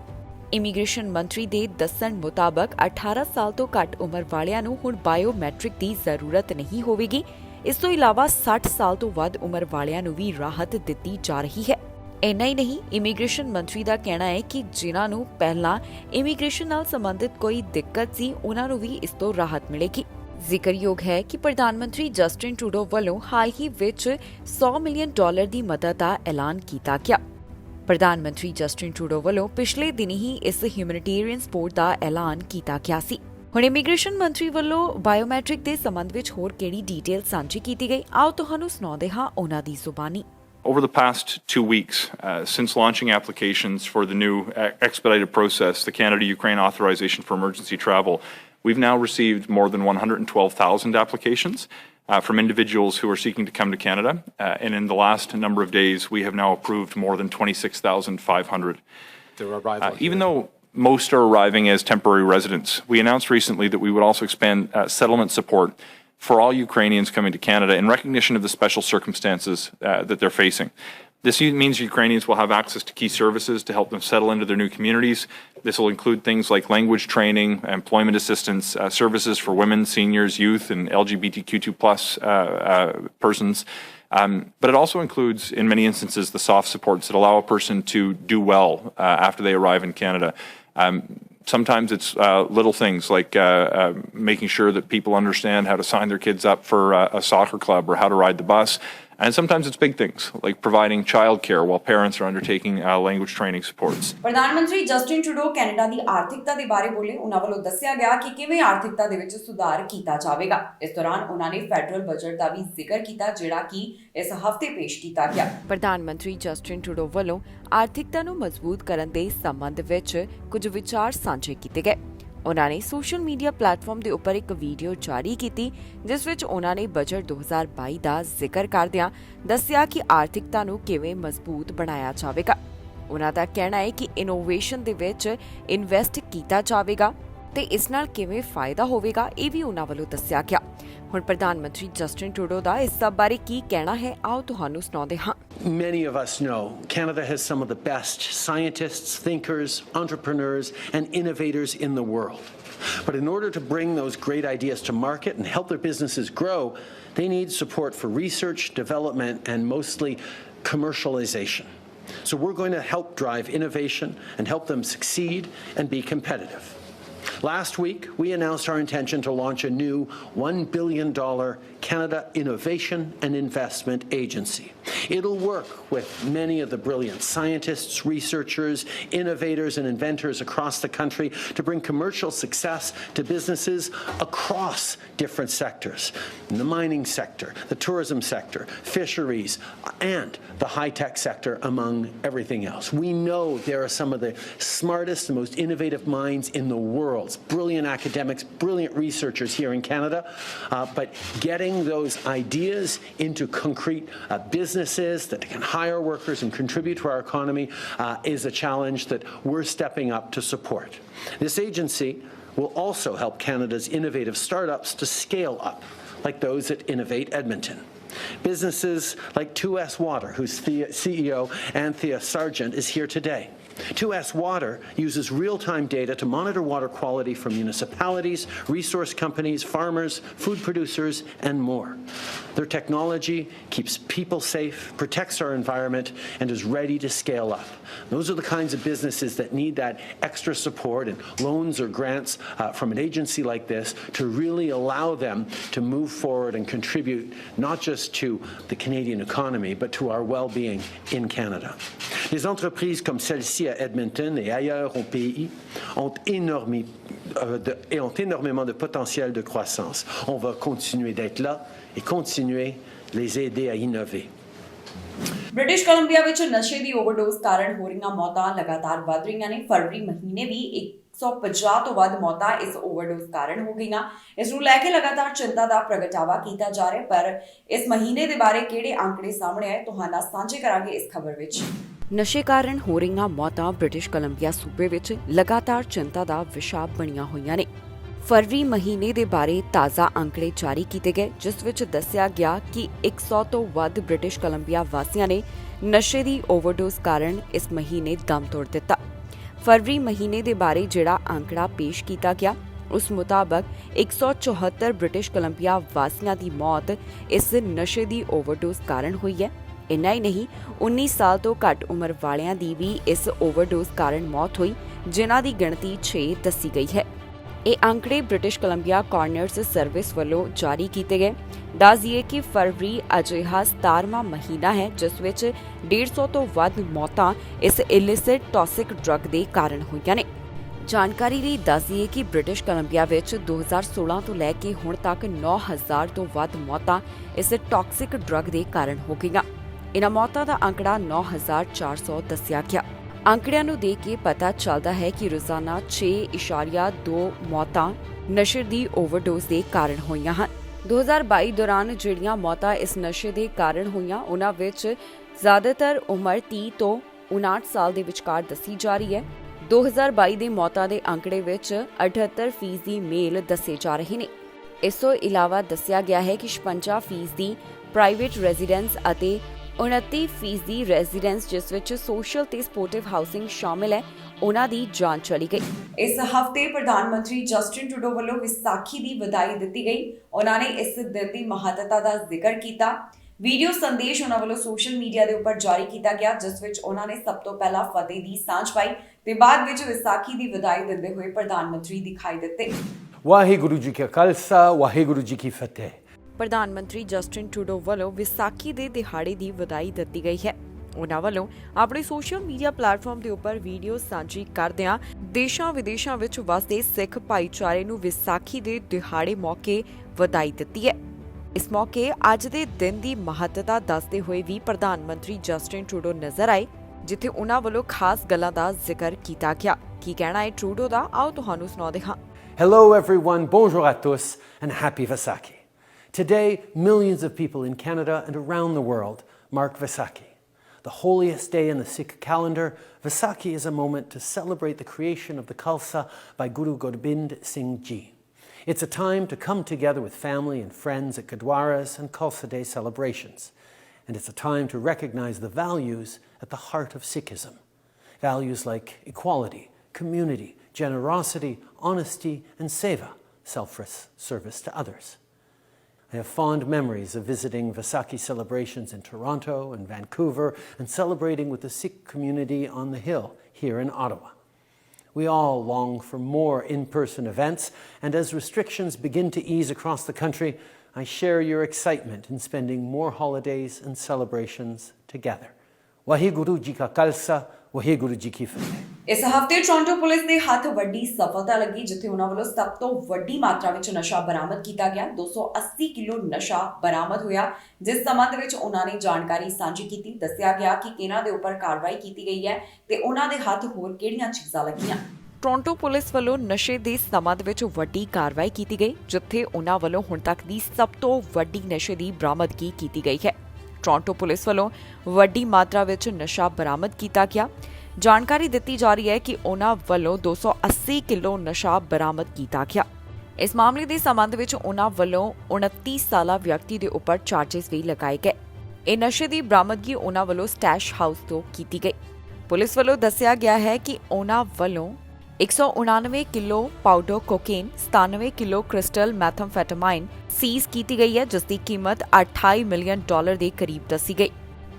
ਇਮੀਗ੍ਰੇਸ਼ਨ ਮੰਤਰੀ ਦੇ ਦੱਸਣ ਮੁਤਾਬਕ 18 ਸਾਲ ਤੋਂ ਘੱਟ ਉਮਰ ਵਾਲਿਆਂ ਨੂੰ ਹੁਣ ਬਾਇਓਮੈਟ੍ਰਿਕ ਦੀ ਜ਼ਰੂਰਤ ਨਹੀਂ ਹੋਵੇਗੀ। ਇਸ ਤੋਂ ਇਲਾਵਾ 60 ਸਾਲ ਤੋਂ ਵੱਧ ਉਮਰ ਵਾਲਿਆਂ ਨੂੰ ਵੀ ਰਾਹਤ ਦਿੱਤੀ ਜਾ ਰਹੀ ਹੈ। ਇੰਨਾ ਹੀ ਨਹੀਂ, ਇਮੀਗ੍ਰੇਸ਼ਨ ਮੰਤਰੀ ਦਾ ਕਹਿਣਾ ਹੈ ਕਿ ਜਿਨ੍ਹਾਂ ਨੂੰ ਪਹਿਲਾਂ ਇਮੀਗ੍ਰੇਸ਼ਨ ਨਾਲ ਸੰਬੰਧਿਤ ਕੋਈ ਦਿੱਕਤ ਸੀ ਉਹਨਾਂ ਨੂੰ ਵੀ ਇਸ ਤੋਂ ਰਾਹਤ ਮਿਲੇਗੀ। ਜ਼ਿਕਰਯੋਗ ਹੈ ਕਿ ਪ੍ਰਧਾਨ ਮੰਤਰੀ ਜਸਟਿਨ ਟਰੂਡੋ ਵੱਲੋਂ ਹਾਲ ਹੀ ਵਿੱਚ $100 ਮਿਲੀਅਨ ਦੀ ਮਦਦ ਦਾ ਐਲਾਨ ਕੀਤਾ ਗਿਆ। ਪ੍ਰਧਾਨ ਮੰਤਰੀ ਜਸਟਿਨ ਟਰੂਡੋ ਵੱਲੋਂ ਪਿਛਲੇ ਦਿਨ ਹੀ ਇਸ ਹਿਊਮੈਨਿਟੇਰੀਅਨ ਸਪੋਰਟ ਦਾ ਐਲਾਨ ਕੀਤਾ ਗਿਆ ਸੀ। ਹੁਣ ਇਮੀਗ੍ਰੇਸ਼ਨ ਮੰਤਰੀ ਵੱਲੋਂ ਬਾਇਓਮੈਟ੍ਰਿਕ ਦੇ ਸੰਬੰਧ ਵਿੱਚ ਹੋਰ ਕਿਹੜੀ ਡੀਟੇਲ ਸਾਂਝੀ ਕੀਤੀ ਗਈ, ਆਓ ਤੁਹਾਨੂੰ ਸੁਣਾਉਂਦੇ ਹਾਂ ਉਹਨਾਂ ਦੀ ਜ਼ੁਬਾਨੀ। Over the past 2 weeks, since launching applications for the new expedited process, the Canada-Ukraine Authorization for Emergency Travel, we've now received more than 112,000 applications from individuals who are seeking to come to Canada. And in the last number of days, we have now approved more than 26,500. Even though most are arriving as temporary residents, we announced recently that we would also expand settlement support for all Ukrainians coming to Canada in recognition of the special circumstances that they're facing. This means Ukrainians will have access to key services to help them settle into their new communities. This will include things like language training, employment assistance, services for women, seniors, youth, and LGBTQ2+ persons. But it also includes, in many instances, the soft supports that allow a person to do well after they arrive in Canada. Sometimes it's little things like making sure that people understand how to sign their kids up for a soccer club or how to ride the bus. And sometimes it's big things like providing childcare while parents are undertaking language training supports. ਪ੍ਰਧਾਨ ਮੰਤਰੀ Justin Trudeau Canada ਦੀ ਆਰਥਿਕਤਾ ਦੇ ਬਾਰੇ ਬੋਲੇ। ਉਹਨਾਂ ਵੱਲੋਂ ਦੱਸਿਆ ਗਿਆ ਕਿ ਕਿਵੇਂ ਆਰਥਿਕਤਾ ਦੇ ਵਿੱਚ ਸੁਧਾਰ ਕੀਤਾ ਜਾਵੇਗਾ। ਇਸ ਦੌਰਾਨ ਉਹਨਾਂ ਨੇ ਫੈਡਰਲ ਬਜਟ ਦਾ ਵੀ ਜ਼ਿਕਰ ਕੀਤਾ, ਜਿਹੜਾ ਕਿ ਇਸ ਹਫ਼ਤੇ ਪੇਸ਼ ਕੀਤਾ ਗਿਆ। ਪ੍ਰਧਾਨ ਮੰਤਰੀ ਜਸਟਿਨ ਟਰੂਡੋ ਵੱਲੋਂ ਆਰਥਿਕਤਾ ਨੂੰ ਮਜ਼ਬੂਤ ਕਰਨ ਦੇ ਸੰਬੰਧ ਵਿੱਚ ਕੁਝ ਵਿਚਾਰ ਸਾਂਝੇ ਕੀਤੇ ਗਏ। ਉਹਨਾਂ ਨੇ ਸੋਸ਼ਲ ਮੀਡੀਆ ਪਲੇਟਫਾਰਮ ਦੇ ਉੱਪਰ ਇੱਕ ਵੀਡੀਓ ਜਾਰੀ ਕੀਤੀ, ਜਿਸ ਵਿੱਚ ਉਹਨਾਂ ਨੇ ਬਜਟ 2022 ਦਾ ਜ਼ਿਕਰ ਕਰਦਿਆਂ ਦੱਸਿਆ ਕਿ ਆਰਥਿਕਤਾ ਨੂੰ ਕਿਵੇਂ ਮਜ਼ਬੂਤ ਬਣਾਇਆ ਜਾਵੇਗਾ। ਉਹਨਾਂ ਦਾ ਕਹਿਣਾ ਹੈ ਕਿ ਇਨੋਵੇਸ਼ਨ ਦੇ ਵਿੱਚ ਇਨਵੈਸਟ ਕੀਤਾ ਜਾਵੇਗਾ ਤੇ ਇਸ ਨਾਲ ਕਿਵੇਂ ਫਾਇਦਾ ਹੋਵੇਗਾ, ਇਹ ਵੀ ਉਹਨਾਂ ਵੱਲੋਂ ਦੱਸਿਆ ਗਿਆ। ਹੁਣ ਪ੍ਰਧਾਨ ਮੰਤਰੀ ਜਸਟਿਨ ਟਰੂਡੋ ਦਾ ਇਸ ਸਭ ਬਾਰੇ ਕੀ ਕਹਿਣਾ ਹੈ, ਆਓ ਤੁਹਾਨੂੰ ਸੁਣਾਉਂਦੇ ਹਾਂ। Many of us know Canada has some of the best scientists, thinkers, entrepreneurs, and innovators in the world. But in order to bring those great ideas to market and help their businesses grow, they need support for research, development, and mostly commercialization. So we're going to help drive innovation and help them succeed and be competitive. Last week, we announced our intention to launch a new $1 billion Canada Innovation and Investment Agency. It'll work with many of the brilliant scientists, researchers, innovators, and inventors across the country to bring commercial success to businesses across different sectors. In the mining sector, the tourism sector, fisheries, and the high-tech sector, among everything else. We know there are some of the smartest and most innovative minds in the world. Brilliant academics, brilliant researchers here in Canada, but getting those ideas into concrete businesses that can hire workers and contribute to our economy is a challenge that we're stepping up to support. This agency will also help Canada's innovative startups to scale up, like those at Innovate Edmonton. Businesses like 2S Water, whose CEO Anthea Sargent is here today. 2S Water uses real-time data to monitor water quality from municipalities, resource companies, farmers, food producers, and more. Their technology keeps people safe, protects our environment, and is ready to scale up. Those are the kinds of businesses that need that extra support and loans or grants from an agency like this to really allow them to move forward and contribute not just to the Canadian economy, but to our well-being in Canada. Les entreprises comme celle-ci à Edmonton et ailleurs au pays ont énormément de potentiel de croissance. On va continuer d'être là et continuer les aider à innover. British Columbia ਵਿੱਚ ਨਸ਼ੇ ਦੀ overdose ਕਾਰਨ ਹੋ ਰਹੀਆਂ ਮੌਤਾਂ ਲਗਾਤਾਰ ਵੱਧ ਰਹੀਆਂ ਨੇ। ਫਰਵਰੀ ਮਹੀਨੇ ਵੀ 150 ਤੋਂ ਵੱਧ ਮੌਤਾਂ ਇਸ ਓਵਰਡੋਜ਼ ਕਾਰਨ ਹੋ ਗਈਆਂ। ਇਸ ਨੂੰ ਲੈ ਕੇ ਲਗਾਤਾਰ ਚਿੰਤਾ ਦਾ ਪ੍ਰਗਟਾਵਾ ਕੀਤਾ ਜਾ ਰਿਹਾ, ਪਰ ਇਸ ਮਹੀਨੇ ਦੇ ਬਾਰੇ ਕਿਹੜੇ ਅੰਕੜੇ ਸਾਹਮਣੇ ਆਏ ਤੁਹਾਡੇ ਨਾਲ ਸਾਂਝੇ ਕਰਾਂਗੇ ਇਸ ਖਬਰ ਵਿੱਚ। ਨਸ਼ੇ ਕਾਰਨ ਹੋ ਰਹੀਆਂ ਮੌਤਾਂ ਬ੍ਰਿਟਿਸ਼ ਕੋਲੰਬੀਆ ਸੂਬੇ ਵਿੱਚ ਲਗਾਤਾਰ ਚਿੰਤਾ ਦਾ ਵਿਸ਼ਾ ਬਣੀਆਂ ਹੋਈਆਂ ਨੇ। ਫਰਵਰੀ ਮਹੀਨੇ ਦੇ ਬਾਰੇ ਤਾਜ਼ਾ ਅੰਕੜੇ ਜਾਰੀ ਕੀਤੇ ਗਏ, ਜਿਸ ਵਿੱਚ ਦੱਸਿਆ ਗਿਆ ਕਿ 100 ਤੋਂ ਵੱਧ ਬ੍ਰਿਟਿਸ਼ ਕੋਲੰਬੀਆ ਵਾਸੀਆਂ ਨੇ ਨਸ਼ੇ ਦੀ ਓਵਰਡੋਜ਼ ਕਾਰਨ ਇਸ ਮਹੀਨੇ ਦਮ ਤੋੜ ਦਿੱਤਾ। ਫਰਵਰੀ ਮਹੀਨੇ ਦੇ ਬਾਰੇ ਜਿਹੜਾ ਅੰਕੜਾ ਪੇਸ਼ ਕੀਤਾ ਗਿਆ, ਉਸ ਮੁਤਾਬਕ 174 ਬ੍ਰਿਟਿਸ਼ ਕੋਲੰਬੀਆ ਵਾਸੀਆਂ ਦੀ ਮੌਤ ਇਸ ਨਸ਼ੇ ਦੀ ਓਵਰਡੋਜ਼ ਕਾਰਨ ਹੋਈ ਹੈ। ਇੰਨਾ ਹੀ ਨਹੀਂ, 19 ਸਾਲ ਤੋਂ ਘੱਟ ਉਮਰ ਵਾਲਿਆਂ ਦੀ ਵੀ ਇਸ ਓਵਰਡੋਜ਼ ਕਾਰਨ ਮੌਤ ਹੋਈ, ਜਿਨ੍ਹਾਂ ਦੀ ਗਿਣਤੀ 6 ਦੱਸੀ ਗਈ ਹੈ। ਇਹ ਅੰਕੜੇ ਬ੍ਰਿਟਿਸ਼ ਕੋਲੰਬੀਆ ਕੋਰਨਰਸ ਸਰਵਿਸ ਵੱਲੋਂ ਜਾਰੀ ਕੀਤੇ ਗਏ। ਦੱਸ ਦਈਏ ਕਿ ਫਰਵਰੀ ਅਜਿਹਾ 17ਵਾਂ ਮਹੀਨਾ ਹੈ ਜਿਸ ਵਿੱਚ 150 ਤੋਂ ਵੱਧ ਮੌਤਾਂ ਇਸ ਇਲਿਸਿਟ ਟੌਕਸਿਕ ਡਰੱਗ ਦੇ ਕਾਰਨ ਹੋਈਆਂ ਨੇ। ਜਾਣਕਾਰੀ ਲਈ ਦੱਸ ਦਈਏ ਕਿ ਬ੍ਰਿਟਿਸ਼ ਕੋਲੰਬੀਆ ਵਿੱਚ 2016 ਤੋਂ ਲੈ ਕੇ ਹੁਣ ਤੱਕ 9000 ਤੋਂ ਵੱਧ ਮੌਤਾਂ ਇਸ ਟੌਕਸਿਕ ਡਰੱਗ ਦੇ ਕਾਰਨ ਹੋ ਗਈਆਂ। ਇਨ੍ਹਾਂ ਮੌਤਾਂ ਦਾ ਅੰਕੜਾ 9400 ਦੱਸਿਆ ਗਿਆ। ਅੰਕੜਿਆਂ ਨੂੰ ਦੇਖ ਕੇ ਪਤਾ ਚੱਲਦਾ ਹੈ ਕਿ ਰੋਜ਼ਾਨਾ 6.2 ਮੌਤਾਂ ਨਸ਼ੇ ਦੀ ਓਵਰਡੋਜ਼ ਦੇ ਕਾਰਨ ਹੋਈਆਂ ਹਨ। 2022 ਦੌਰਾਨ ਜਿਹੜੀਆਂ ਮੌਤਾਂ ਇਸ ਨਸ਼ੇ ਦੇ ਕਾਰਨ ਹੋਈਆਂ, ਉਹਨਾਂ ਵਿੱਚ ਜ਼ਿਆਦਾਤਰ ਉਮਰ 30 ਤੋਂ 59 ਸਾਲ ਦੇ ਵਿਚਕਾਰ ਦੱਸੀ ਜਾ ਰਹੀ ਹੈ। 2022 ਦੇ ਮੌਤਾਂ ਦੇ ਅੰਕੜੇ ਵਿੱਚ 78% ਮੇਲ ਦੱਸੇ ਜਾ ਰਹੇ ਨੇ। ਇਸ ਤੋਂ ਇਲਾਵਾ ਦੱਸਿਆ ਗਿਆ ਹੈ ਕਿ 56% ਪ੍ਰਾਈਵੇਟ ਰੈਜ਼ੀਡੈਂਸ ਅਤੇ 29% ਰੈਜ਼ੀਡੈਂਸ ਜਿਸ ਵਿੱਚ ਸੋਸ਼ਲ ਤੇ ਸਪੋਰਟਿਵ ਹਾਊਸਿੰਗ ਸ਼ਾਮਿਲ ਹੈ, ਉਹਨਾਂ ਦੀ ਜਾਨ ਚਲੀ ਗਈ। ਇਸ ਹਫ਼ਤੇ ਪ੍ਰਧਾਨ ਮੰਤਰੀ ਜਸਟਿਨ ਟਰੂਡੋ ਵੱਲੋਂ ਵਿਸਾਖੀ ਦੀ ਵਧਾਈ ਦਿੱਤੀ ਗਈ। ਉਹਨਾਂ ਨੇ ਇਸ ਦਿਨ ਦੀ ਮਹੱਤਤਾ ਦਾ ਜ਼ਿਕਰ ਕੀਤਾ। ਵੀਡੀਓ ਸੰਦੇਸ਼ ਉਹਨਾਂ ਵੱਲੋਂ ਸੋਸ਼ਲ ਮੀਡੀਆ ਦੇ ਉੱਪਰ ਜਾਰੀ ਕੀਤਾ ਗਿਆ, ਜਿਸ ਵਿੱਚ ਉਹਨਾਂ ਨੇ ਸਭ ਤੋਂ ਪਹਿਲਾਂ ਫਤਿਹ ਦੀ ਸਾਂਝ ਪਾਈ ਤੇ ਬਾਅਦ ਵਿੱਚ ਵਿਸਾਖੀ ਦੀ ਵਧਾਈ ਦਿੰਦੇ ਹੋਏ ਪ੍ਰਧਾਨ ਮੰਤਰੀ ਦਿਖਾਈ ਦਿੱਤੇ। ਵਾਹਿਗੁਰੂ ਜੀ ਕਾ ਖਾਲਸਾ, ਵਾਹਿਗੁਰੂ ਜੀ ਕੀ ਫਤਿਹ। ਪ੍ਰਧਾਨ ਮੰਤਰੀ ਜਸਟਿਨ ਟਰੂਡੋ ਵੱਲੋਂ ਵਿਸਾਖੀ ਦੇ ਦਿਹਾੜੇ ਦੀ ਵਧਾਈ ਦਿੱਤੀ ਗਈ ਹੈ। ਉਹਨਾਂ ਵੱਲੋਂ ਆਪਣੇ ਸੋਸ਼ਲ ਮੀਡੀਆ ਪਲੇਟਫਾਰਮ ਦੇ ਉੱਪਰ ਵੀਡੀਓ ਸਾਂਝੀ ਕਰਦਿਆਂ ਦੇਸ਼ਾਂ ਵਿਦੇਸ਼ਾਂ ਵਿੱਚ ਵਸਦੇ ਸਿੱਖ ਭਾਈਚਾਰੇ ਨੂੰ ਵਿਸਾਖੀ ਦੇ ਦਿਹਾੜੇ ਮੌਕੇ ਵਧਾਈ ਦਿੱਤੀ ਹੈ। ਇਸ ਮੌਕੇ ਅੱਜ ਦੇ ਦਿਨ ਦੀ ਮਹੱਤਤਾ ਦੱਸਦੇ ਹੋਏ ਵੀ ਪ੍ਰਧਾਨ ਮੰਤਰੀ ਜਸਟਿਨ ਟਰੂਡੋ ਨਜ਼ਰ ਆਏ, ਜਿੱਥੇ ਉਹਨਾਂ ਵੱਲੋਂ ਖਾਸ ਗੱਲਾਂ ਦਾ ਜ਼ਿਕਰ ਕੀਤਾ ਗਿਆ। ਕੀ ਕਹਿਣਾ ਹੈ ਟਰੂਡੋ ਦਾ, ਆਓ ਤੁਹਾਨੂੰ ਸੁਣਾਉਂਦੇ ਹਾਂ। Hello everyone, bonjour à tous and happy Vaisakhi. Today, millions of people in Canada and around the world mark Vaisakhi. The holiest day in the Sikh calendar, Vaisakhi is a moment to celebrate the creation of the Khalsa by Guru Gobind Singh Ji. It's a time to come together with family and friends at Gurdwaras and Khalsa Day celebrations. And it's a time to recognize the values at the heart of Sikhism. Values like equality, community, generosity, honesty, and seva, selfless service to others. I have fond memories of visiting Vaisakhi celebrations in Toronto and Vancouver and celebrating with the Sikh community on the Hill here in Ottawa. We all long for more in-person events, and as restrictions begin to ease across the country, I share your excitement in spending more holidays and celebrations together. Waheguru Ji Ka Khalsa, Waheguru Ji Ki Fateh. ਇਸ ਹਫ਼ਤੇ Toronto police ਦੇ ਹੱਥ ਵੱਡੀ ਸਫਲਤਾ ਲੱਗੀ, ਜਿੱਥੇ ਉਹਨਾਂ ਵੱਲੋਂ ਸਭ ਤੋਂ ਵੱਡੀ ਮਾਤਰਾ ਵਿੱਚ ਨਸ਼ਾ ਬਰਾਮਦ ਕੀਤਾ ਗਿਆ। 280 ਕਿਲੋ ਨਸ਼ਾ ਬਰਾਮਦ ਹੋਇਆ, ਜਿਸ ਸੰਬੰਧ ਵਿੱਚ ਉਹਨਾਂ ਨੇ ਜਾਣਕਾਰੀ ਸਾਂਝੀ ਕੀਤੀ। ਦੱਸਿਆ ਗਿਆ ਕਿ ਕਿਹਨਾਂ ਦੇ ਉੱਪਰ ਕਾਰਵਾਈ ਕੀਤੀ ਗਈ ਹੈ ਤੇ ਉਹਨਾਂ ਦੇ ਹੱਥ ਹੋਰ ਕਿਹੜੀਆਂ ਚੀਜ਼ਾਂ ਲੱਗੀਆਂ। ਟੋਰਾਂਟੋ ਪੁਲਿਸ ਵੱਲੋਂ ਨਸ਼ੇ ਦੇ ਸੰਬੰਧ ਵਿੱਚ ਵੱਡੀ ਕਾਰਵਾਈ ਕੀਤੀ ਗਈ, ਜਿੱਥੇ ਉਹਨਾਂ ਵੱਲੋਂ ਹੁਣ ਤੱਕ ਦੀ ਸਭ ਤੋਂ ਵੱਡੀ ਨਸ਼ੇ ਦੀ ਬਰਾਮਦਗੀ ਕੀਤੀ ਗਈ ਹੈ। ਟੋਰਾਂਟੋ ਪੁਲਿਸ ਵੱਲੋਂ ਵੱਡੀ ਮਾਤਰਾ ਵਿੱਚ ਨਸ਼ਾ ਬਰਾਮਦ ਕੀਤਾ ਗਿਆ। ਜਾਣਕਾਰੀ ਦਿੱਤੀ ਜਾ ਰਹੀ ਹੈ ਕਿ ਉਹਨਾਂ ਵੱਲੋਂ 280 ਕਿਲੋ ਨਸ਼ਾ ਬਰਾਮਦ ਕੀਤਾ ਗਿਆ। ਇਸ ਮਾਮਲੇ ਦੇ ਸੰਬੰਧ ਵਿੱਚ ਉਹਨਾਂ ਵੱਲੋਂ 29 ਸਾਲਾ ਵਿਅਕਤੀ ਦੇ ਉੱਪਰ ਚਾਰजेस ਵੀ ਲਗਾਏ ਗਏ। ਇਹ ਨਸ਼ੇ ਦੀ ਬਰਾਮਦਗੀ ਉਹਨਾਂ ਵੱਲੋਂ ਸਟੈਸ਼ ਹਾਊਸ ਤੋਂ ਕੀਤੀ ਗਈ। ਪੁਲਿਸ ਵੱਲੋਂ ਦੱਸਿਆ ਗਿਆ ਹੈ ਕਿ ਉਹਨਾਂ ਵੱਲੋਂ 199 kilo powder cocaine, 97 kilo crystal methamphetamine seize ਕੀਤੀ ਗਈ ਹੈ, ਜਿਸ ਦੀ ਕੀਮਤ $28 ਮਿਲੀਅਨ ਦੇ ਕਰੀਬ ਦੱਸੀ ਗਈ।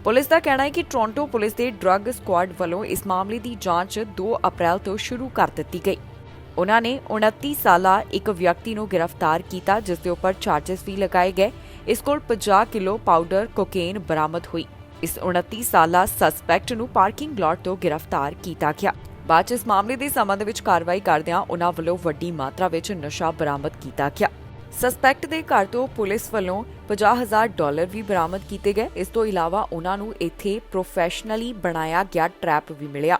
ਪੁਲਿਸ ਦਾ ਕਹਿਣਾ ਹੈ ਕਿ ਟੋਰਾਂਟੋ ਪੁਲਿਸ ਦੇ ਡਰੱਗ ਸਕੁਆਡ ਵੱਲੋਂ ਇਸ ਮਾਮਲੇ ਦੀ ਜਾਂਚ 2 ਅਪ੍ਰੈਲ ਤੋਂ ਸ਼ੁਰੂ ਕਰ ਦਿੱਤੀ ਗਈ। ਉਨ੍ਹਾਂ ਨੇ 29 ਸਾਲਾ ਇੱਕ ਵਿਅਕਤੀ ਨੂੰ ਗ੍ਰਿਫਤਾਰ ਕੀਤਾ, ਜਿਸ ਦੇ ਉੱਪਰ ਚਾਰजेस ਵੀ ਲਗਾਏ ਗਏ। ਇਸ ਕੋਲ 50 ਕਿਲੋ ਪਾਊਡਰ ਕੋਕੇਨ ਬਰਾਮਦ ਹੋਈ। ਇਸ 29 ਸਾਲਾ ਸਸਪੈਕਟ ਨੂੰ ਪਾਰਕਿੰਗ ਲਾਟ ਤੋਂ ਗ੍ਰਿਫਤਾਰ ਕੀਤਾ ਗਿਆ। ਬਾਅਦ 'ਚ ਇਸ ਮਾਮਲੇ ਦੇ ਸੰਬੰਧ ਵਿੱਚ ਕਾਰਵਾਈ ਕਰਦਿਆਂ ਉਨ੍ਹਾਂ ਵੱਲੋਂ ਵੱਡੀ ਮਾਤਰਾ ਵਿੱਚ ਨਸ਼ਾ ਬਰਾਮਦ ਕੀਤਾ ਗਿਆ। ਸਸਪੈਕਟ ਦੇ ਘਰ ਤੋਂ ਪੁਲਿਸ ਵੱਲੋਂ $50,000 ਵੀ ਬਰਾਮਦ ਕੀਤੇ ਗਏ। ਇਸ ਤੋਂ ਇਲਾਵਾ ਉਨ੍ਹਾਂ ਨੂੰ ਇੱਥੇ ਪ੍ਰੋਫੈਸ਼ਨਲੀ ਬਣਾਇਆ ਗਿਆ ਟਰੈਪ ਵੀ ਮਿਲਿਆ,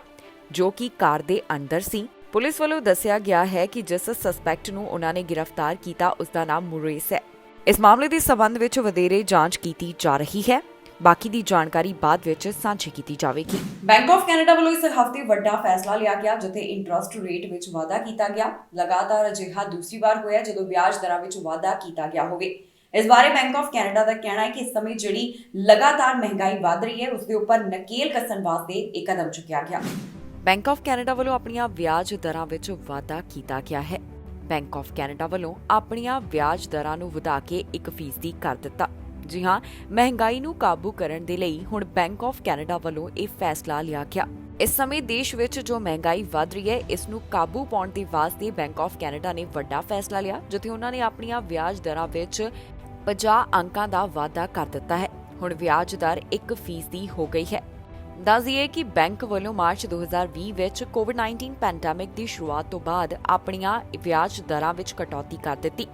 ਜੋ ਕਿ ਕਾਰ ਦੇ ਅੰਦਰ ਸੀ। ਪੁਲਿਸ ਵੱਲੋਂ ਦੱਸਿਆ ਗਿਆ ਹੈ ਕਿ ਜਿਸ ਸਸਪੈਕਟ ਨੂੰ ਉਨ੍ਹਾਂ ਨੇ ਗ੍ਰਿਫਤਾਰ ਕੀਤਾ ਉਸ ਦਾ ਨਾਮ ਮੁਰੇਸ ਹੈ। ਇਸ ਮਾਮਲੇ ਦੇ ਸੰਬੰਧ ਵਿੱਚ ਵਧੇਰੇ ਜਾਂਚ ਕੀਤੀ ਜਾ ਰਹੀ ਹੈ। ਬਾਕੀ ਦੀ ਜਾਣਕਾਰੀ ਬਾਅਦ ਵਿੱਚ ਸਾਂਝੀ ਕੀਤੀ ਜਾਵੇਗੀ। ਬੈਂਕ ਆਫ ਕੈਨੇਡਾ ਵੱਲੋਂ ਇਸ ਹਫ਼ਤੇ ਵੱਡਾ ਫੈਸਲਾ ਲਿਆ ਗਿਆ, ਜਿੱਥੇ ਇੰਟਰਸਟ ਰੇਟ ਵਿੱਚ ਵਾਧਾ ਕੀਤਾ ਗਿਆ। ਲਗਾਤਾਰ ਅਜਿਹਾ ਦੂਸਰੀ ਵਾਰ ਹੋਇਆ ਜਦੋਂ ਵਿਆਜ ਦਰਾਂ ਵਿੱਚ ਵਾਧਾ ਕੀਤਾ ਗਿਆ ਹੋਵੇ। ਇਸ ਬਾਰੇ ਬੈਂਕ ਆਫ ਕੈਨੇਡਾ ਦਾ ਕਹਿਣਾ ਹੈ ਕਿ ਇਸ ਸਮੇਂ ਜਿਹੜੀ ਲਗਾਤਾਰ ਮਹਿੰਗਾਈ ਵੱਧ ਰਹੀ ਹੈ, ਉਸ ਦੇ ਉੱਪਰ ਨਕੇਲ ਕੱਸਣ ਵਾਸਤੇ ਇਹ ਕਦਮ ਚੁੱਕਿਆ ਗਿਆ। ਬੈਂਕ ਆਫ ਕੈਨੇਡਾ ਵੱਲੋਂ ਆਪਣੀਆਂ ਵਿਆਜ ਦਰਾਂ ਵਿੱਚ ਵਾਧਾ ਕੀਤਾ ਗਿਆ ਹੈ। ਬੈਂਕ ਆਫ ਕੈਨੇਡਾ ਵੱਲੋਂ ਆਪਣੀਆਂ ਵਿਆਜ ਦਰਾਂ ਨੂੰ ਵਧਾ ਕੇ 1% ਕਰ ਦਿੱਤਾ। ਜੀ ਹਾਂ, ਮਹਿੰਗਾਈ ਨੂੰ ਕਾਬੂ ਕਰਨ ਦੇ ਲਈ ਹੁਣ ਬੈਂਕ ਆਫ ਕੈਨੇਡਾ ਵੱਲੋਂ ਇਹ ਫੈਸਲਾ ਲਿਆ ਗਿਆ। ਇਸ ਸਮੇਂ ਦੇਸ਼ ਵਿੱਚ ਜੋ ਮਹਿੰਗਾਈ ਵੱਧ ਰਹੀ ਹੈ, ਇਸ ਨੂੰ ਕਾਬੂ ਪਾਉਣ ਦੇ ਵਾਸਤੇ ਬੈਂਕ ਆਫ ਕੈਨੇਡਾ ਨੇ ਵੱਡਾ ਫੈਸਲਾ ਲਿਆ, ਜਿੱਥੇ ਉਹਨਾਂ ਨੇ ਆਪਣੀਆਂ ਵਿਆਜ ਦਰਾਂ ਵਿੱਚ 50 ਅੰਕਾਂ ਦਾ ਵਾਧਾ ਕਰ ਦਿੱਤਾ ਹੈ। ਹੁਣ ਵਿਆਜ ਦਰ 1% ਹੋ ਗਈ ਹੈ। ਦੱਸ ਦਈਏ ਕਿ ਬੈਂਕ ਵੱਲੋਂ ਮਾਰਚ 2020 ਵਿੱਚ ਕੋਵਿਡ-19 ਪੈਂਡੈਮਿਕ ਦੀ ਸ਼ੁਰੂਆਤ ਤੋਂ ਬਾਅਦ ਆਪਣੀਆਂ ਵਿਆਜ ਦਰਾਂ ਵਿੱਚ ਕਟੌਤੀ ਕਰ ਦਿੱਤੀ,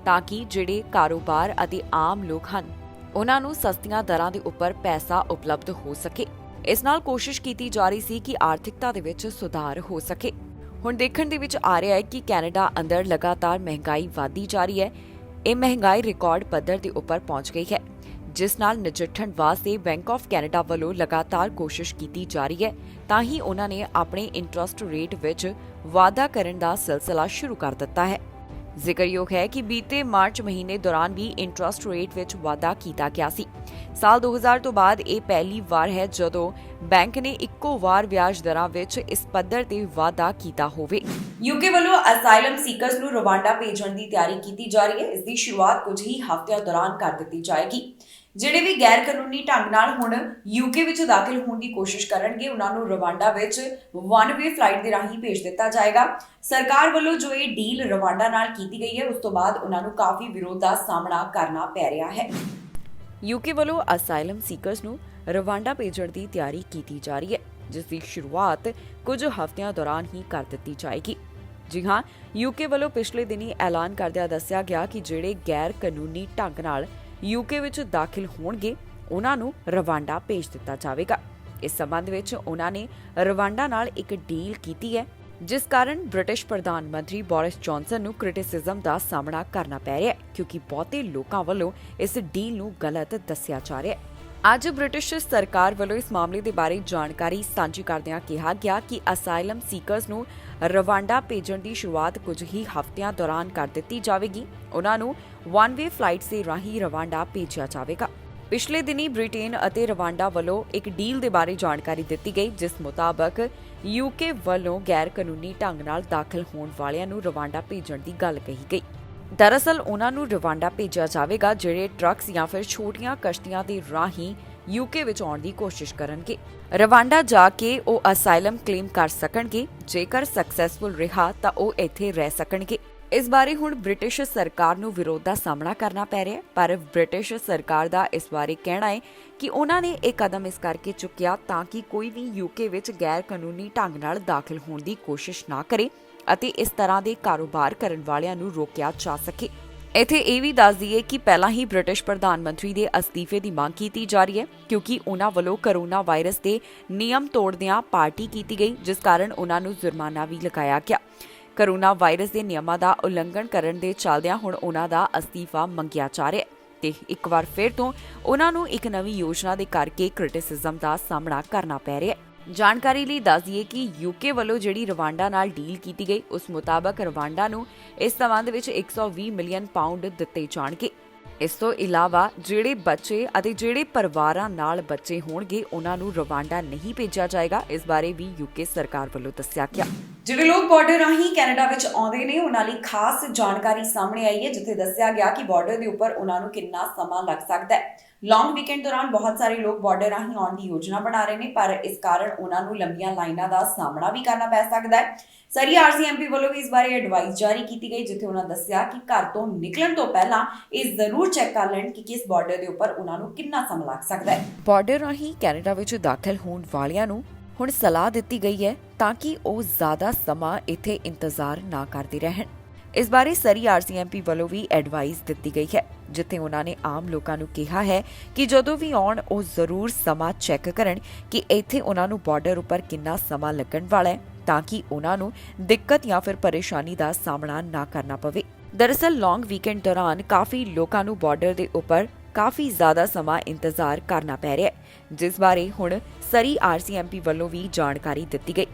ਤਾਂ ਕਿ ਜਿਹੜੇ ਕਾਰੋਬਾਰ ਅਤੇ ਆਮ ਲੋਕ ਹਨ ਉਹਨਾਂ ਨੂੰ ਸਸਤੀਆਂ ਦਰਾਂ ਦੇ ਉੱਪਰ ਪੈਸਾ ਉਪਲਬਧ ਹੋ ਸਕੇ। ਇਸ ਨਾਲ ਕੋਸ਼ਿਸ਼ ਕੀਤੀ ਜਾ ਰਹੀ ਸੀ ਕਿ ਆਰਥਿਕਤਾ ਦੇ ਵਿੱਚ ਸੁਧਾਰ ਹੋ ਸਕੇ। ਹੁਣ ਦੇਖਣ ਦੇ ਵਿੱਚ ਆ ਰਿਹਾ ਹੈ ਕਿ ਕੈਨੇਡਾ ਅੰਦਰ ਲਗਾਤਾਰ ਮਹਿੰਗਾਈ ਵਧਦੀ ਜਾ ਰਹੀ ਹੈ। ਇਹ ਮਹਿੰਗਾਈ ਰਿਕਾਰਡ ਪੱਧਰ ਦੇ ਉੱਪਰ ਪਹੁੰਚ ਗਈ ਹੈ, ਜਿਸ ਨਾਲ ਨਜਿੱਠਣ ਵਾਸਤੇ ਬੈਂਕ ਆਫ ਕੈਨੇਡਾ ਵੱਲੋਂ ਲਗਾਤਾਰ ਕੋਸ਼ਿਸ਼ ਕੀਤੀ ਜਾ ਰਹੀ ਹੈ। ਤਾਂ ਹੀ ਉਹਨਾਂ ਨੇ ਆਪਣੇ ਇੰਟਰਸਟ ਰੇਟ ਵਿੱਚ ਵਾਧਾ ਕਰਨ ਦਾ ਸਿਲਸਿਲਾ ਸ਼ੁਰੂ ਕਰ ਦਿੱਤਾ ਹੈ। ਜ਼ਿਕਰਯੋਗ ਹੈ ਕਿ ਬੀਤੇ ਮਾਰਚ ਮਹੀਨੇ ਦੌਰਾਨ ਵੀ ਇੰਟਰਸਟ ਰੇਟ ਵਿੱਚ ਵਾਧਾ ਕੀਤਾ ਗਿਆ ਸੀ। ਸਾਲ 2000 ਤੋਂ ਬਾਅਦ ਇਹ ਪਹਿਲੀ ਵਾਰ ਹੈ ਜਦੋਂ ਬੈਂਕ ਨੇ ਇੱਕੋ ਵਾਰ ਵਿਆਜ ਦਰਾਂ ਵਿੱਚ ਇਸ ਪੱਧਰ ਤੇ ਵਾਧਾ ਕੀਤਾ ਹੋਵੇ। ਯੂਕੇ ਵੱਲੋਂ ਅਸਾਈਲਮ ਸੀਕਰਸ ਨੂੰ ਰਵਾਂਡਾ ਭੇਜਣ ਦੀ ਤਿਆਰੀ ਕੀਤੀ ਜਾ ਰਹੀ ਹੈ। ਇਸ ਦੀ ਸ਼ੁਰੂਆਤ ਕੁਝ ਹੀ ਹਫ਼ਤਿਆਂ ਦੌਰਾਨ ਕਰ ਦਿੱਤੀ ਜਾਏਗੀ। ਜਿਹੜੇ ਵੀ ਗੈਰ ਕਾਨੂੰਨੀ ਢੰਗ ਨਾਲ ਹੁਣ ਯੂਕੇ ਵਿੱਚ ਦਾਖਲ ਹੋਣ ਦੀ ਕੋਸ਼ਿਸ਼ ਕਰਨਗੇ, ਉਹਨਾਂ ਨੂੰ ਰਵਾਂਡਾ ਵਿੱਚ ਵਨ ਵੇ ਫਲਾਈਟ ਦੇ ਰਾਹੀਂ ਭੇਜ ਦਿੱਤਾ ਜਾਏਗਾ। ਸਰਕਾਰ ਵੱਲੋਂ ਜੋ ਇਹ ਡੀਲ ਰਵਾਂਡਾ ਨਾਲ ਕੀਤੀ ਗਈ ਹੈ, ਉਸ ਤੋਂ ਬਾਅਦ ਉਹਨਾਂ ਨੂੰ ਕਾਫੀ ਵਿਰੋਧ ਦਾ ਸਾਹਮਣਾ ਕਰਨਾ ਪੈ ਰਿਹਾ ਹੈ। ਯੂਕੇ ਵੱਲੋਂ ਅਸਾਈਲਮ ਸੀਕਰਸ ਨੂੰ ਰਵਾਂਡਾ ਭੇਜਣ ਦੀ ਤਿਆਰੀ ਕੀਤੀ ਜਾ ਰਹੀ ਹੈ, ਜਿਸ ਦੀ ਸ਼ੁਰੂਆਤ ਕੁਝ ਹਫ਼ਤਿਆਂ ਦੌਰਾਨ ਹੀ ਕਰ ਦਿੱਤੀ ਜਾਏਗੀ। ਜੀ ਹਾਂ, ਯੂਕੇ ਵੱਲੋਂ ਪਿਛਲੇ ਦਿਨੀ ਐਲਾਨ ਕਰਦਿਆਂ ਦੱਸਿਆ ਗਿਆ ਕਿ ਜਿਹੜੇ ਗੈਰ ਕਾਨੂੰਨੀ ਢੰਗ ਨਾਲ ਯੂਕੇ ਵਿੱਚ ਦਾਖਲ ਹੋਣਗੇ, ਉਹਨਾਂ ਨੂੰ ਰਵਾਂਡਾ ਭੇਜ ਦਿੱਤਾ ਜਾਵੇਗਾ। ਇਸ ਸੰਬੰਧ ਵਿੱਚ ਉਹਨਾਂ ਨੇ ਰਵਾਂਡਾ ਨਾਲ ਇੱਕ ਡੀਲ ਕੀਤੀ ਹੈ, ਜਿਸ ਕਾਰਨ ਬ੍ਰਿਟਿਸ਼ ਪ੍ਰਧਾਨ ਮੰਤਰੀ ਬੋਰਿਸ ਜੌਨਸਨ ਨੂੰ ਕ੍ਰਿਟਿਸਿਜ਼ਮ ਦਾ ਸਾਹਮਣਾ ਕਰਨਾ ਪੈ ਰਿਹਾ ਹੈ, ਕਿਉਂਕਿ ਬਹੁਤੇ ਲੋਕਾਂ ਵੱਲੋਂ ਇਸ ਡੀਲ ਨੂੰ ਗਲਤ ਦੱਸਿਆ ਜਾ ਰਿਹਾ ਹੈ। ਅੱਜ ਬ੍ਰਿਟਿਸ਼ ਸਰਕਾਰ ਵੱਲੋਂ ਇਸ ਮਾਮਲੇ ਦੇ ਬਾਰੇ ਜਾਣਕਾਰੀ ਸਾਂਝੀ ਕਰਦਿਆਂ ਕਿਹਾ ਗਿਆ ਕਿ ਅਸਾਈਲਮ ਸੀਕਰਸ ਨੂੰ ਰਵਾਂਡਾ ਭੇਜਣ ਦੀ ਸ਼ੁਰੂਆਤ ਕੁਝ ਹੀ ਹਫ਼ਤਿਆਂ ਦੌਰਾਨ ਕਰ ਦਿੱਤੀ ਜਾਵੇਗੀ। ਉਹਨਾਂ ਨੂੰ ਵਨ ਵੇ ਫਲਾਈਟਸ ਦੇ ਰਾਹੀਂ ਰਵਾਂਡਾ ਭੇਜਿਆ ਜਾਵੇਗਾ। ਪਿਛਲੇ ਦਿਨੀ ਬ੍ਰਿਟੇਨ ਅਤੇ ਰਵਾਂਡਾ ਵੱਲੋਂ ਇੱਕ ਡੀਲ ਦੇ ਬਾਰੇ ਜਾਣਕਾਰੀ ਦਿੱਤੀ ਗਈ, ਜਿਸ ਮੁਤਾਬਕ ਯੂਕੇ ਵੱਲੋਂ ਗੈਰ ਕਾਨੂੰਨੀ ਢੰਗ ਨਾਲ ਦਾਖਲ ਹੋਣ ਵਾਲਿਆਂ ਨੂੰ ਰਵਾਂਡਾ ਭੇਜਣ ਦੀ ਗੱਲ ਕਹੀ ਗਈ। ਦਰਅਸਲ ਉਹਨਾਂ ਨੂੰ ਰਵਾਂਡਾ ਭੇਜਿਆ ਜਾਵੇਗਾ ਜਿਹੜੇ ਟਰੱਕਸ ਜਾਂ ਫਿਰ ਛੋਟੀਆਂ ਕਸ਼ਤੀਆਂ ਦੇ ਰਾਹੀਂ ਯੂਕੇ ਵਿੱਚ ਆਉਣ ਦੀ ਕੋਸ਼ਿਸ਼ ਕਰਨਗੇ। ਰਵਾਂਡਾ ਜਾ ਕੇ ਉਹ ਅਸਾਈਲਮ ਕਲੇਮ ਕਰ ਸਕਣਗੇ। ਜੇਕਰ ਸਕਸੈਸਫੁਲ ਰਿਹਾ ਤਾਂ ਉਹ ਇੱਥੇ ਰਹਿ ਸਕਣਗੇ। ਇਸ ਬਾਰੇ ਹੁਣ ਬ੍ਰਿਟਿਸ਼ ਸਰਕਾਰ ਨੂੰ ਵਿਰੋਧ ਦਾ ਸਾਹਮਣਾ ਕਰਨਾ ਪੈ ਰਿਹਾ ਹੈ, ਪਰ ਬ੍ਰਿਟਿਸ਼ ਸਰਕਾਰ ਦਾ ਇਸ ਬਾਰੇ ਕਹਿਣਾ ਹੈ ਕਿ ਉਹਨਾਂ ਨੇ ਇਹ ਕਦਮ ਇਸ ਕਰਕੇ ਚੁੱਕਿਆ ਤਾਂ ਕਿ ਕੋਈ ਵੀ ਯੂਕੇ ਵਿੱਚ ਗੈਰ ਕਾਨੂੰਨੀ ਢੰਗ ਨਾਲ ਦਾਖਲ ਹੋਣ ਦੀ ਕੋਸ਼ਿਸ਼ ਨਾ ਕਰੇ ਅਤੇ ਇਸ ਤਰ੍ਹਾਂ ਦੇ ਕਾਰੋਬਾਰ ਕਰਨ ਵਾਲਿਆਂ ਨੂੰ ਰੋਕਿਆ ਜਾ ਸਕੇ। ਇੱਥੇ ਇਹ ਵੀ ਦੱਸ ਦਈਏ ਕਿ ਪਹਿਲਾਂ ਹੀ ਬ੍ਰਿਟਿਸ਼ ਪ੍ਰਧਾਨ ਮੰਤਰੀ ਦੇ ਅਸਤੀਫੇ ਦੀ ਮੰਗ ਕੀਤੀ ਜਾ ਰਹੀ ਹੈ, ਕਿਉਂਕਿ ਉਹਨਾਂ ਵੱਲੋਂ ਕਰੋਨਾ ਵਾਇਰਸ ਦੇ ਨਿਯਮ ਤੋੜਦਿਆਂ ਪਾਰਟੀ ਕੀਤੀ ਗਈ, ਜਿਸ ਕਾਰਨ ਉਹਨਾਂ ਨੂੰ ਜੁਰਮਾਨਾ ਵੀ ਲਗਾਇਆ ਗਿਆ। ਕਰੋਨਾ ਵਾਇਰਸ ਦੇ ਨਿਯਮਾਂ ਦਾ ਉਲੰਘਣ ਕਰਨ ਦੇ ਚੱਲਦਿਆਂ ਹੁਣ ਉਹਨਾਂ ਦਾ ਅਸਤੀਫਾ ਮੰਗਿਆ ਜਾ ਰਿਹਾ ਹੈ ਤੇ ਇੱਕ ਵਾਰ ਫਿਰ ਤੋਂ ਉਹਨਾਂ ਨੂੰ ਇੱਕ ਨਵੀਂ ਯੋਜਨਾ ਦੇ ਕਰਕੇ ਕ੍ਰਿਟਿਸਿਜ਼ਮ ਦਾ ਸਾਹਮਣਾ ਕਰਨਾ ਪੈ ਰਿਹਾ ਹੈ। ਜਾਣਕਾਰੀ ਲਈ ਦੱਸ ਦਈਏ ਕਿ ਯੂਕੇ ਵੱਲੋਂ ਜਿਹੜੀ ਰਵਾਂਡਾ ਨਾਲ ਡੀਲ ਕੀਤੀ ਗਈ ਉਸ ਮੁਤਾਬਕ ਰਵਾਂਡਾ ਨੂੰ ਇਸ ਸੰਬੰਧ ਵਿੱਚ 120 ਮਿਲੀਅਨ ਪਾਉਂਡ ਦਿੱਤੇ ਜਾਣਗੇ। ਇਸ ਤੋਂ ਇਲਾਵਾ ਜਿਹੜੇ ਬੱਚੇ ਅਤੇ ਜਿਹੜੇ ਪਰਿਵਾਰਾਂ ਨਾਲ ਬੱਚੇ ਹੋਣਗੇ ਉਹਨਾਂ ਨੂੰ ਰਵਾਂਡਾ ਨਹੀਂ ਭੇਜਿਆ ਜਾਏਗਾ। ਇਸ ਬਾਰੇ ਵੀ ਯੂਕੇ ਸਰਕਾਰ ਵੱਲੋਂ ਦੱਸਿਆ ਗਿਆ। ਜਿਹੜੇ ਲੋਕ ਬਾਰਡਰ ਰਾਹੀਂ ਕੈਨੇਡਾ ਵਿੱਚ ਆਉਂਦੇ ਨੇ ਉਹਨਾਂ ਲਈ ਖਾਸ ਜਾਣਕਾਰੀ ਸਾਹਮਣੇ ਆਈ ਹੈ, ਜਿੱਥੇ ਦੱਸਿਆ ਗਿਆ ਕਿ ਬਾਰਡਰ ਦੇ ਉੱਪਰ ਉਹਨਾਂ ਨੂੰ ਕਿੰਨਾ ਸਮਾਂ ਲੱਗ ਸਕਦਾ ਹੈ। ਲੌਂਗ ਵੀਕਐਂਡ ਦੌਰਾਨ ਬਹੁਤ ਸਾਰੇ ਲੋਕ ਬਾਰਡਰ ਰਾਹੀਂ ਆਉਣ ਦੀ ਯੋਜਨਾ ਬਣਾ ਰਹੇ ਨੇ, ਪਰ ਇਸ ਕਾਰਨ ਉਹਨਾਂ ਨੂੰ ਲੰਬੀਆਂ ਲਾਈਨਾਂ ਦਾ ਸਾਹਮਣਾ ਵੀ ਕਰਨਾ ਪੈ ਸਕਦਾ ਹੈ। ਸਰੀ RCMP ਵੱਲੋਂ ਵੀ ਇਸ ਬਾਰੇ ਐਡਵਾਈਸ ਜਾਰੀ ਕੀਤੀ ਗਈ, ਜਿੱਥੇ ਉਹਨਾਂ ਦੱਸਿਆ ਕਿ ਘਰ ਤੋਂ ਨਿਕਲਣ ਤੋਂ ਪਹਿਲਾਂ ਇਹ ਜ਼ਰੂਰ ਚੈੱਕ ਕਰ ਲੈਣ ਕਿ ਕਿਸ ਬਾਰਡਰ ਦੇ ਉੱਪਰ ਉਹਨਾਂ ਨੂੰ ਕਿੰਨਾ ਸਮਾਂ ਲੱਗ ਸਕਦਾ ਹੈ। ਬਾਰਡਰ ਰਾਹੀਂ ਕੈਨੇਡਾ ਵਿੱਚ ਦਾਖਲ ਹੋਣ ਵਾਲਿਆਂ ਨੂੰ ਹੁਣ ਸਲਾਹ ਦਿੱਤੀ ਗਈ ਹੈ ਤਾਂ ਕਿ ਉਹ ਜ਼ਿਆਦਾ ਸਮਾਂ ਇੱਥੇ ਇੰਤਜ਼ਾਰ ਨਾ ਕਰਦੇ ਰਹਿਣ। ਇਸ ਬਾਰੇ ਸਰੀ RCMP ਵੱਲੋਂ ਵੀ ਐਡਵਾਈਸ ਦਿੱਤੀ ਗਈ ਹੈ, ਜਿੱਥੇ ਉਹਨਾਂ ਨੇ ਆਮ ਲੋਕਾਂ ਨੂੰ ਕਿਹਾ ਹੈ ਕਿ ਜਦੋਂ ਵੀ ਆਉਣ ਉਹ ਜ਼ਰੂਰ ਸਮਾਂ ਚੈੱਕ ਕਰਨ ਕਿ ਇੱਥੇ ਉਹਨਾਂ ਨੂੰ ਬਾਰਡਰ ਉੱਪਰ ਕਿੰਨਾ ਸਮਾਂ ਲੱਗਣ ਵਾਲਾ ਹੈ, ਤਾਂ ਕਿ ਉਹਨਾਂ ਨੂੰ ਦਿੱਕਤ ਜਾਂ ਫਿਰ ਪਰੇਸ਼ਾਨੀ ਦਾ ਸਾਹਮਣਾ ਨਾ ਕਰਨਾ ਪਵੇ। ਦਰਅਸਲ ਲੌਂਗ ਵੀਕਐਂਡ ਦੌਰਾਨ ਕਾਫੀ ਲੋਕਾਂ ਨੂੰ ਬਾਰਡਰ ਦੇ ਉੱਪਰ ਕਾਫੀ ਜ਼ਿਆਦਾ ਸਮਾਂ ਇੰਤਜ਼ਾਰ ਕਰਨਾ ਪੈ ਰਿਹਾ ਹੈ, ਜਿਸ ਬਾਰੇ ਹੁਣ ਸਰੀ RCMP ਵੱਲੋਂ ਵੀ ਜਾਣਕਾਰੀ ਦਿੱਤੀ ਗਈ।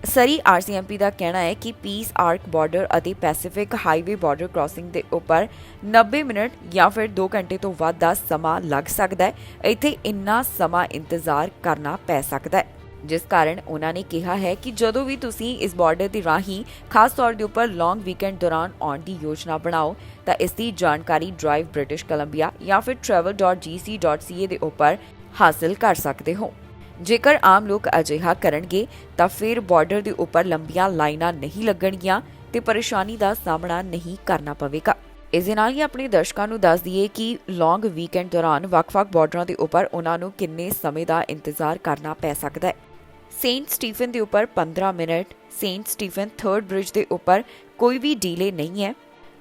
ਸਰੀ RCMP ਦਾ ਕਹਿਣਾ ਹੈ ਕਿ ਪੀਸ ਆਰਕ ਬਾਰਡਰ ਅਤੇ ਪੈਸੀਫਿਕ ਹਾਈਵੇ ਬਾਰਡਰ ਕ੍ਰਾਸਿੰਗ ਦੇ ਉੱਪਰ 90 ਮਿੰਟ ਜਾਂ ਫਿਰ 2 ਘੰਟੇ ਤੋਂ ਵੱਧ ਦਾ ਸਮਾਂ ਲੱਗ ਸਕਦਾ ਹੈ। ਇੱਥੇ ਇੰਨਾ ਸਮਾਂ ਇੰਤਜ਼ਾਰ ਕਰਨਾ ਪੈ ਸਕਦਾ ਹੈ, ਜਿਸ ਕਾਰਨ ਉਹਨਾਂ ਨੇ ਕਿਹਾ ਹੈ ਕਿ ਜਦੋਂ ਵੀ ਤੁਸੀਂ ਇਸ ਬਾਰਡਰ ਦੇ ਰਾਹੀਂ ਖਾਸ ਤੌਰ ਦੇ ਉੱਪਰ ਲੌਂਗ ਵੀਕਐਂਡ ਦੌਰਾਨ ਆਉਣ ਦੀ ਯੋਜਨਾ ਬਣਾਓ ਤਾਂ ਇਸ ਦੀ ਜਾਣਕਾਰੀ ਡਰਾਈਵ ਬ੍ਰਿਟਿਸ਼ ਕੋਲੰਬੀਆ ਜਾਂ ਫਿਰ travel.gc.ca ਦੇ ਉੱਪਰ ਹਾਸਲ ਕਰ ਸਕਦੇ ਹੋ। ਜੇਕਰ ਆਮ ਲੋਕ ਅਜਿਹਾ ਕਰਨਗੇ ਤਾਂ ਫਿਰ ਬਾਰਡਰ ਦੇ ਉੱਪਰ ਲੰਬੀਆਂ ਲਾਈਨਾਂ ਨਹੀਂ ਲੱਗਣਗੀਆਂ ਤੇ ਪਰੇਸ਼ਾਨੀ ਦਾ ਸਾਹਮਣਾ ਨਹੀਂ ਕਰਨਾ ਪਵੇਗਾ। ਇਸ ਦੇ ਨਾਲ ਹੀ ਆਪਣੇ ਦਰਸ਼ਕਾਂ ਨੂੰ ਦੱਸ ਦਈਏ ਕਿ ਲੌਂਗ ਵੀਕਐਂਡ ਦੌਰਾਨ ਵੱਖ-ਵੱਖ ਬਾਰਡਰਾਂ ਦੇ ਉੱਪਰ ਉਹਨਾਂ ਨੂੰ ਕਿੰਨੇ ਸਮੇਂ ਦਾ ਇੰਤਜ਼ਾਰ ਕਰਨਾ ਪੈ ਸਕਦਾ ਹੈ। ਸੇਂਟ ਸਟੀਫਨ ਦੇ ਉੱਪਰ 15 minute, Saint Stephen 3rd bridge ਦੇ ਉੱਪਰ ਕੋਈ ਵੀ ਡੀਲੇ ਨਹੀਂ ਹੈ,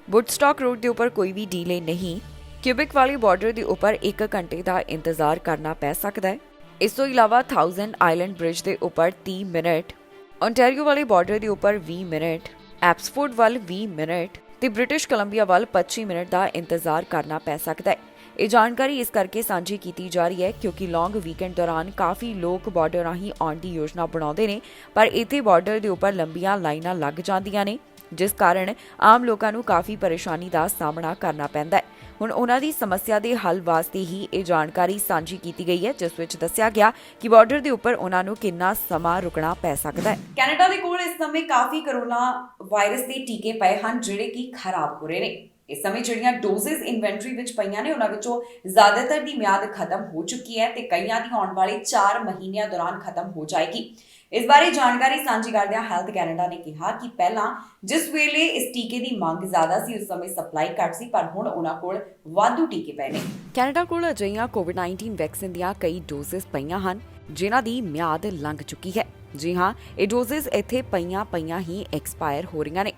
ਵੁੱਡਸਟਾਕ ਰੋਡ ਦੇ ਉੱਪਰ ਕੋਈ ਵੀ ਡੀਲੇ ਨਹੀਂ, ਕਿਊਬਿਕ ਵਾਲੀ ਬਾਰਡਰ ਦੇ ਉੱਪਰ 1 ਘੰਟੇ ਦਾ ਇੰਤਜ਼ਾਰ ਕਰਨਾ ਪੈ ਸਕਦਾ ਹੈ। ਇਸ ਤੋਂ ਇਲਾਵਾ 1000 ਆਈਲੈਂਡ ਬ੍ਰਿਜ ਦੇ ਉੱਪਰ 30 ਮਿੰਟ, ਓਨਟਾਰੀਓ ਵਾਲੇ ਬਾਰਡਰ ਦੇ ਉੱਪਰ 20 ਮਿੰਟ, ਐਪਸਫੋਰਡ ਵੱਲ 20 ਮਿੰਟ ਤੇ ਬ੍ਰਿਟਿਸ਼ ਕੋਲੰਬੀਆ ਵੱਲ 25 ਮਿੰਟ ਦਾ ਇੰਤਜ਼ਾਰ ਕਰਨਾ ਪੈ ਸਕਦਾ ਹੈ। ਇਹ ਜਾਣਕਾਰੀ ਇਸ ਕਰਕੇ ਸਾਂਝੀ ਕੀਤੀ ਜਾ ਰਹੀ ਹੈ ਕਿਉਂਕਿ ਲੌਂਗ ਵੀਕਐਂਡ ਦੌਰਾਨ ਕਾਫੀ ਲੋਕ ਬਾਰਡਰ ਰਾਹੀਂ ਆਉਣ ਦੀ ਯੋਜਨਾ ਬਣਾਉਂਦੇ ਨੇ, ਪਰ ਇੱਥੇ ਬਾਰਡਰ ਦੇ ਉੱਪਰ ਲੰਬੀਆਂ ਲਾਈਨਾਂ ਲੱਗ ਜਾਂਦੀਆਂ ਨੇ, ਜਿਸ ਕਾਰਨ ਆਮ ਲੋਕਾਂ ਨੂੰ ਕਾਫੀ ਪਰੇਸ਼ਾਨੀ ਦਾ ਸਾਹਮਣਾ ਕਰਨਾ ਪੈਂਦਾ ਹੈ। ਹੁਣ ਉਹਨਾਂ ਦੀ ਸਮੱਸਿਆ ਦੇ ਹੱਲ ਵਾਸਤੇ ਹੀ ਇਹ ਜਾਣਕਾਰੀ ਸਾਂਝੀ ਕੀਤੀ ਗਈ ਹੈ, ਜਿਸ ਵਿੱਚ ਦੱਸਿਆ ਗਿਆ ਕਿ ਬਾਰਡਰ ਦੇ ਉੱਪਰ ਉਹਨਾਂ ਨੂੰ ਕਿੰਨਾ ਸਮਾਂ ਰੁਕਣਾ ਪੈ ਸਕਦਾ ਹੈ। ਕੈਨੇਡਾ ਦੇ ਕੋਲ ਇਸ ਸਮੇਂ ਕਾਫੀ ਕੋਰੋਨਾ ਵਾਇਰਸ ਦੇ ਟੀਕੇ ਪਏ ਹਨ ਜਿਹੜੇ ਕਿ ਖਰਾਬ ਹੋ ਰਹੇ ਨੇ। ਇਸ ਸਮੇਂ ਜਿਹੜੀਆਂ ਡੋਜ਼ਸ ਇਨਵੈਂਟਰੀ ਵਿੱਚ ਪਈਆਂ ਨੇ ਉਹਨਾਂ ਵਿੱਚੋਂ ਜ਼ਿਆਦਾਤਰ ਦੀ ਮਿਆਦ ਖਤਮ ਹੋ ਚੁੱਕੀ ਹੈ ਤੇ ਕਈਆਂ ਦੀ ਆਉਣ ਵਾਲੇ 4 ਮਹੀਨਿਆਂ ਦੌਰਾਨ ਖਤਮ ਹੋ ਜਾਏਗੀ। ਇਸ ਬਾਰੇ ਜਾਣਕਾਰੀ ਸਾਂਝੀ ਕਰਦਿਆਂ ਹੈਲਥ ਕੈਨੇਡਾ ਨੇ ਕਿਹਾ ਕਿ ਪਹਿਲਾਂ ਜਿਸ ਵੇਲੇ ਇਸ ਟੀਕੇ ਦੀ ਮੰਗ ਜ਼ਿਆਦਾ ਸੀ ਉਸ ਸਮੇਂ ਸਪਲਾਈ ਘੱਟ ਸੀ, ਪਰ ਹੁਣ ਉਹਨਾਂ ਕੋਲ ਵਾਧੂ ਟੀਕੇ ਪਏ ਨੇ। ਕੈਨੇਡਾ ਕੋਲ ਅਜਿਹੀਆਂ ਕੋਵਿਡ-19 ਵੈਕਸੀਨ ਦੀਆਂ ਕਈ ਡੋਜ਼ਸ ਪਈਆਂ ਹਨ ਜਿਨ੍ਹਾਂ ਦੀ ਮਿਆਦ ਲੰਘ ਚੁੱਕੀ ਹੈ। ਜੀ ਹਾਂ, ਇਹ ਡੋਜ਼ਸ ਇੱਥੇ ਪਈਆਂ ਹੀ ਐਕਸਪਾਇਰ ਹੋ ਰਹੀਆਂ ਨੇ।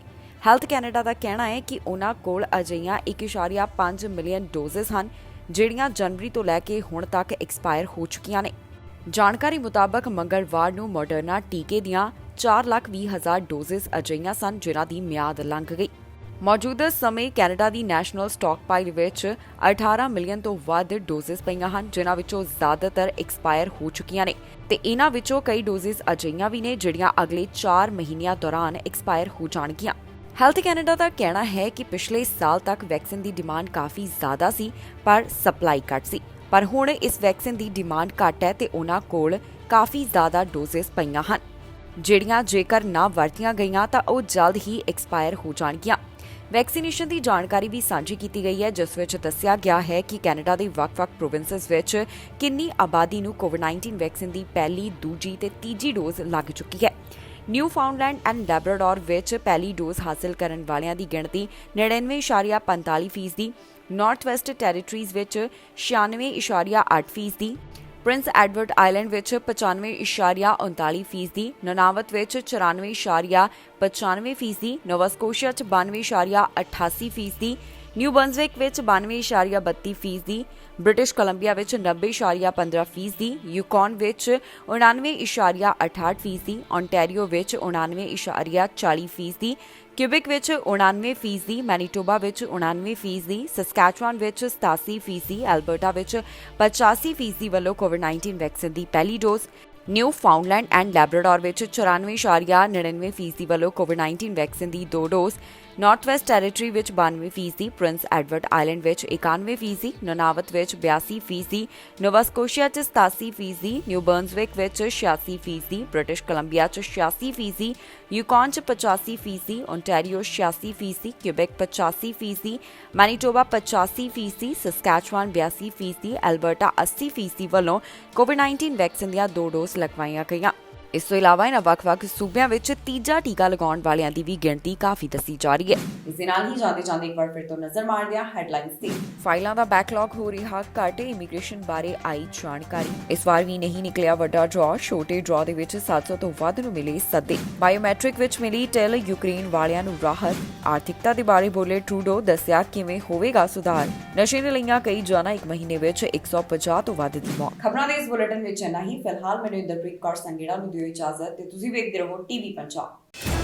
ਹੈਲਥ ਕੈਨੇਡਾ ਦਾ ਕਹਿਣਾ ਹੈ ਕਿ ਉਹਨਾਂ ਕੋਲ ਅਜਿਹੀਆਂ 1.5 ਮਿਲੀਅਨ ਡੋਜ਼ਸ ਹਨ ਜਿਹੜੀਆਂ ਜਨਵਰੀ ਤੋਂ ਲੈ ਕੇ ਹੁਣ ਤੱਕ ਐਕਸਪਾਇਰ ਹੋ ਚੁੱਕੀਆਂ ਨੇ। ਜਾਣਕਾਰੀ ਮੁਤਾਬਕ ਮੰਗਲਵਾਰ ਨੂੰ ਮੋਡਰਨਾ ਟੀਕੇ ਦੀਆਂ 4,20,000 ਡੋਜ਼ਸ ਅਜਿਹੀਆਂ ਸਨ ਜਿਨ੍ਹਾਂ ਦੀ ਮਿਆਦ ਲੰਘ ਗਈ। ਮੌਜੂਦਾ ਸਮੇਂ ਕੈਨੇਡਾ ਦੀ ਨੈਸ਼ਨਲ ਸਟਾਕਪਾਈਲ ਵਿੱਚ 18 ਮਿਲੀਅਨ ਤੋਂ ਵੱਧ ਡੋਜ਼ਸ ਪਈਆਂ ਹਨ ਜਿਨ੍ਹਾਂ ਵਿੱਚੋਂ ਜ਼ਿਆਦਾਤਰ ਐਕਸਪਾਇਰ ਹੋ ਚੁੱਕੀਆਂ ਨੇ ਤੇ ਇਹਨਾਂ ਵਿੱਚੋਂ ਕਈ ਡੋਜ਼ਸ ਅਜਿਹੀਆਂ ਵੀ ਨੇ ਜਿਹੜੀਆਂ ਅਗਲੇ 4 ਮਹੀਨਿਆਂ ਦੌਰਾਨ ਐਕਸਪਾਇਰ ਹੋ ਜਾਣਗੀਆਂ। ਹੈਲਥ ਕੈਨੇਡਾ ਦਾ ਕਹਿਣਾ ਹੈ ਕਿ ਪਿਛਲੇ ਸਾਲ ਤੱਕ ਵੈਕਸੀਨ ਦੀ ਡਿਮਾਂਡ ਕਾਫੀ ਜ਼ਿਆਦਾ ਸੀ ਪਰ ਸਪਲਾਈ ਘੱਟ ਸੀ, ਪਰ ਹੁਣ ਇਸ ਵੈਕਸੀਨ ਦੀ ਡਿਮਾਂਡ ਘੱਟ ਹੈ ਤੇ ਉਹਨਾਂ ਕੋਲ ਕਾਫੀ ਜ਼ਿਆਦਾ ਡੋਜ਼ਸ ਪਈਆਂ ਹਨ ਜਿਹੜੀਆਂ ਜੇਕਰ ਨਾ ਵਰਤੀਆਂ ਗਈਆਂ ਤਾਂ ਉਹ ਜਲਦ ਹੀ ਐਕਸਪਾਇਰ ਹੋ ਜਾਣਗੀਆਂ। ਵੈਕਸੀਨੇਸ਼ਨ ਦੀ ਜਾਣਕਾਰੀ ਵੀ ਸਾਂਝੀ ਕੀਤੀ ਗਈ ਹੈ ਜਿਸ ਵਿੱਚ ਦੱਸਿਆ ਗਿਆ ਹੈ ਕਿ ਕੈਨੇਡਾ ਦੇ ਵੱਖ-ਵੱਖ ਪ੍ਰੋਵਿੰਸਸ ਵਿੱਚ ਕਿੰਨੀ ਆਬਾਦੀ ਨੂੰ ਕੋਵਿਡ-19 ਵੈਕਸੀਨ ਦੀ ਪਹਿਲੀ, ਦੂਜੀ ਤੇ ਤੀਜੀ ਡੋਜ਼ ਲੱਗ ਚੁੱਕੀ ਹੈ। ਨਿਊ ਫਾਊਂਡਲੈਂਡ ਐਂਡ ਲੈਬਰਾਡੋਰ ਵਿੱਚ ਪਹਿਲੀ ਡੋਜ਼ ਹਾਸਲ ਕਰਨ ਵਾਲਿਆਂ ਦੀ ਗਿਣਤੀ 99.45%, ਨਾਰਥ ਵੈਸਟ ਟੈਰੀਟਰੀਜ਼ ਵਿੱਚ 96.8%, ਪ੍ਰਿੰਸ ਐਡਵਰਡ ਆਈਲੈਂਡ ਵਿੱਚ 95.39%, ਨੁਨਾਵਤ ਵਿੱਚ 94.95%, ਨੋਵਾ ਸਕੋਸ਼ੀਆ 'ਚ 92.88%, ਨਿਊ ਬਰੰਜ਼ਵਿਕ ਵਿੱਚ 92.32%, ਬ੍ਰਿਟਿਸ਼ ਕੋਲੰਬੀਆ ਵਿੱਚ 90.15%, ਯੂਕੌਨ ਵਿੱਚ 99.68%, ਓਨਟਾਰੀਓ ਵਿੱਚ 99.40%, ਕਿਊਬਿਕ ਵਿੱਚ 99%, ਮੈਨੀਟੋਬਾ ਵਿੱਚ 99%, ਸਸਕੈਚੁਆਨ ਵਿੱਚ 87%, ਐਲਬਰਟਾ ਵਿੱਚ 85% ਵੱਲੋਂ ਕੋਵਿਡ-19 ਵੈਕਸੀਨ ਦੀ ਪਹਿਲੀ ਡੋਜ਼, ਨਿਊ ਫਾਊਂਡਲੈਂਡ ਐਂਡ ਲੈਬਰਾਡੋਰ ਵਿੱਚ 94.99% ਵੱਲੋਂ ਕੋਵਿਡ-19 ਵੈਕਸੀਨ ਦੀ 2 ਡੋਜ਼, ਨਾਰਥ ਵੈਸਟ ਟੈਰੀਟਰੀ ਵਿੱਚ 92%, ਪ੍ਰਿੰਸ ਐਡਵਰਡ ਆਈਲੈਂਡ ਵਿੱਚ 91%, ਨੁਨਾਵਤ ਵਿੱਚ 82%, ਨੋਵਾ ਸਕੋਸ਼ੀਆ 'ਚ 87%, ਨਿਊ ਬਰਨਜ਼ਵਿਕ ਵਿੱਚ 86%, ਬ੍ਰਿਟਿਸ਼ ਕੋਲੰਬੀਆ 'ਚ 86%, ਯੂਕੌਨ 'ਚ 85%, ਓਨਟਾਰੀਓ 86%, ਕਿਊਬੈਕ 85%, ਮੈਨੀਟੋਬਾ 85%, ਸਸਕੈਚੁਆਨ 82%, ਐਲਬਰਟਾ 80% ਵੱਲੋਂ ਕੋਵਿਡ-19 ਵੈਕਸੀਨ ਦੀਆਂ 2 ਡੋਜ਼ ਲਗਵਾਈਆਂ ਗਈਆਂ। ਇਸ ਤੋਂ ਇਲਾਵਾ ਇਹਨਾਂ ਵੱਖ-ਵੱਖ ਸੂਬਿਆਂ ਵਿੱਚ ਤੀਜਾ ਟੀਕਾ ਲਗਾਉਣ ਵਾਲਿਆਂ ਦੀ ਵੀ ਗਿਣਤੀ ਕਾਫੀ ਦੱਸੀ ਜਾ ਰਹੀ ਹੈ। ਇਸ ਦੇ ਨਾਲ ਹੀ ਜਾਂਦੇ ਇੱਕ ਵਾਰ ਫਿਰ ਤੋਂ ਨਜ਼ਰ ਮਾਰਦੇ ਹਾਂ ਹੈਡਲਾਈਨਸ ਤੇ। ਫਾਈਲਾਂ ਦਾ ਬੈਕਲੌਗ ਹੋ ਰਿਹਾ ਘੱਟ, ਇਮੀਗ੍ਰੇਸ਼ਨ ਬਾਰੇ ਆਈ ਜਾਣਕਾਰੀ। ਇਸ ਵਾਰ ਵੀ ਨਹੀਂ ਨਿਕਲਿਆ ਵੱਡਾ ਡਰਾਅ, ਛੋਟੇ ਡਰਾਅ ਦੇ ਵਿੱਚ 700 ਤੋਂ ਵੱਧ ਨੂੰ ਮਿਲੇ ਸੱਦੇ। ਬਾਇਓਮੈਟ੍ਰਿਕ ਵਿੱਚ ਮਿਲੀ ਟਿਲ, ਯੂਕਰੇਨ ਵਾਲਿਆਂ ਨੂੰ ਰਾਹਤ। ਆਰਥਿਕਤਾ ਦੇ ਬਾਰੇ ਬੋਲੇ ਟਰੂਡੋ, ਦੱਸਿਆ ਕਿਵੇਂ ਹੋਵੇਗਾ ਸੁਧਾਰ। ਨਸ਼ੇ ਨੇ ਲਈਆਂ ਕਈ ਜਾਨਾਂ, 1 ਮਹੀਨੇ ਵਿੱਚ 150 ਤੋਂ ਵੱਧ ਦੀ ਮੌਤ। ਖਬਰਾਂ ਦੇ ਇਸ ਬੁਲੇਟਿਨ ਵਿੱਚ ਇੰਨਾ ਹੀ। ਫਿਲਹਾਲ ਮੈਨੂੰ ਇੰਦਰਪ੍ਰੀਤ ਕੌਰ ਸੰਗੇੜਾ ਨੂੰ ਦਿਓ ਇਜਾਜ਼ਤ ਤੇ ਤੁਸੀਂ ਵੇਖਦੇ ਰਹੋ TV ਪੰਜਾਬ।